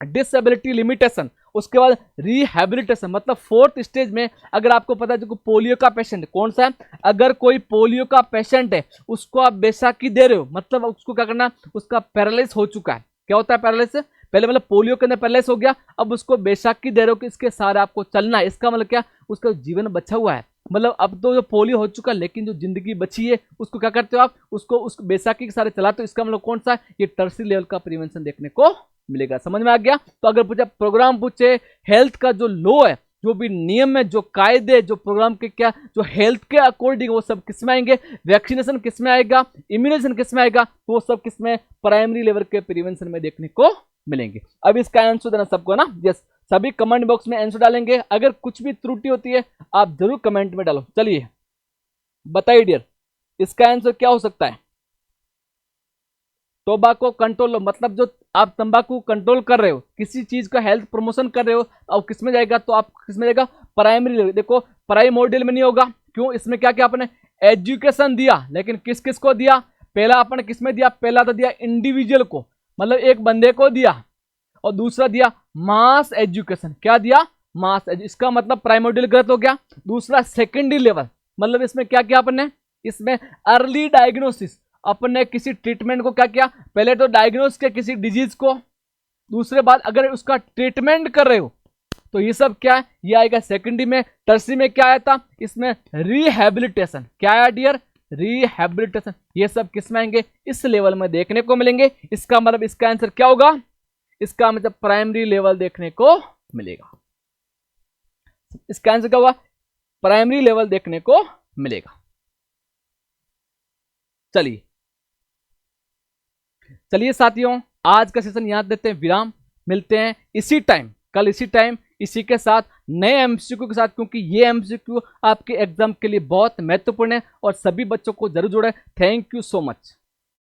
डिसेबिलिटी लिमिटेशन। उसके बाद रिहैबिलिटेशन, मतलब फोर्थ स्टेज में अगर आपको पता है जो पोलियो का पेशेंट कौन सा है, अगर कोई पोलियो का पेशेंट है उसको आप बैसाखी दे रहे हो, मतलब उसको क्या करना, उसका पैरालिस हो चुका है। क्या होता है पैरालिस, पहले मतलब पोलियो के अंदर पैरालिस हो गया, अब उसको बैसाखी दे रहे हो कि इसके सारे आपको चलना है। इसका मतलब क्या, उसका जीवन बचा हुआ है, मतलब अब तो जो पोलियो हो चुका है लेकिन जो जिंदगी बची है उसको क्या करते हो आप, उसको बैसाखी के सारे चलाते हो। इसका मतलब कौन सा, ये टर्सरी लेवल का प्रिवेंशन देखने को मिलेगा। समझ में आ गया। तो अगर पूछे प्रोग्राम, पूछे हेल्थ का जो लो है, जो भी नियम है, जो कायदे, जो प्रोग्राम के क्या, जो हेल्थ के अकॉर्डिंग, वो सब किस में आएंगे, वैक्सीनेशन किस में आएगा, इम्यूनाइजेशन किस में आएगा, तो वो सब किस में, प्राइमरी लेवल के प्रिवेंशन में देखने को मिलेंगे। अब इसका आंसर देना सबको ना, यस, सभी कमेंट बॉक्स में आंसर डालेंगे। अगर कुछ भी त्रुटि होती है आप जरूर कमेंट में डालो। चलिए बताइए डियर, इसका आंसर क्या हो सकता है, टोबैको कंट्रोल, मतलब जो आप तंबाकू कंट्रोल कर रहे हो, किसी चीज का हेल्थ प्रमोशन कर रहे हो, अब किसमें जाएगा, तो आप किसमें जाएगा, प्राइमरी लेवल। देखो प्राइमोर्डियल में नहीं होगा, क्यों, इसमें क्या क्या आपने एजुकेशन दिया, लेकिन किस किस को दिया, पहला आपने किसमें दिया, पहला तो दिया इंडिविजुअल को, मतलब एक बंदे को दिया, और दूसरा दिया मास एजुकेशन, क्या दिया, मास इसका मतलब प्राइमोर्डियल गलत हो गया। दूसरा सेकेंडरी लेवल, मतलब इसमें क्या किया आपने, इसमें अर्ली डायग्नोसिस, अपने किसी ट्रीटमेंट को क्या किया, पहले तो डायग्नोस किया किसी डिजीज को, दूसरे बाद अगर उसका ट्रीटमेंट कर रहे हो तो ये सब क्या है, ये आएगा सेकेंडरी में। टर्सरी में क्या आया था, इसमें रिहैबिलिटेशन, क्या आया डियर, रिहैबिलिटेशन। ये सब किस में आएंगे, इस लेवल में देखने को मिलेंगे। इसका मतलब इसका आंसर क्या होगा, इसका मतलब प्राइमरी लेवल देखने को मिलेगा। इसका आंसर क्या होगा, प्राइमरी लेवल देखने को मिलेगा। चलिए साथियों, आज का सेशन यहां देते हैं विराम। मिलते हैं इसी टाइम, कल इसी टाइम, इसी के साथ नए एमसीक्यू के साथ, क्योंकि ये एमसीक्यू आपके एग्जाम के लिए बहुत महत्वपूर्ण है और सभी बच्चों को जरूर जोड़े। Thank you so much.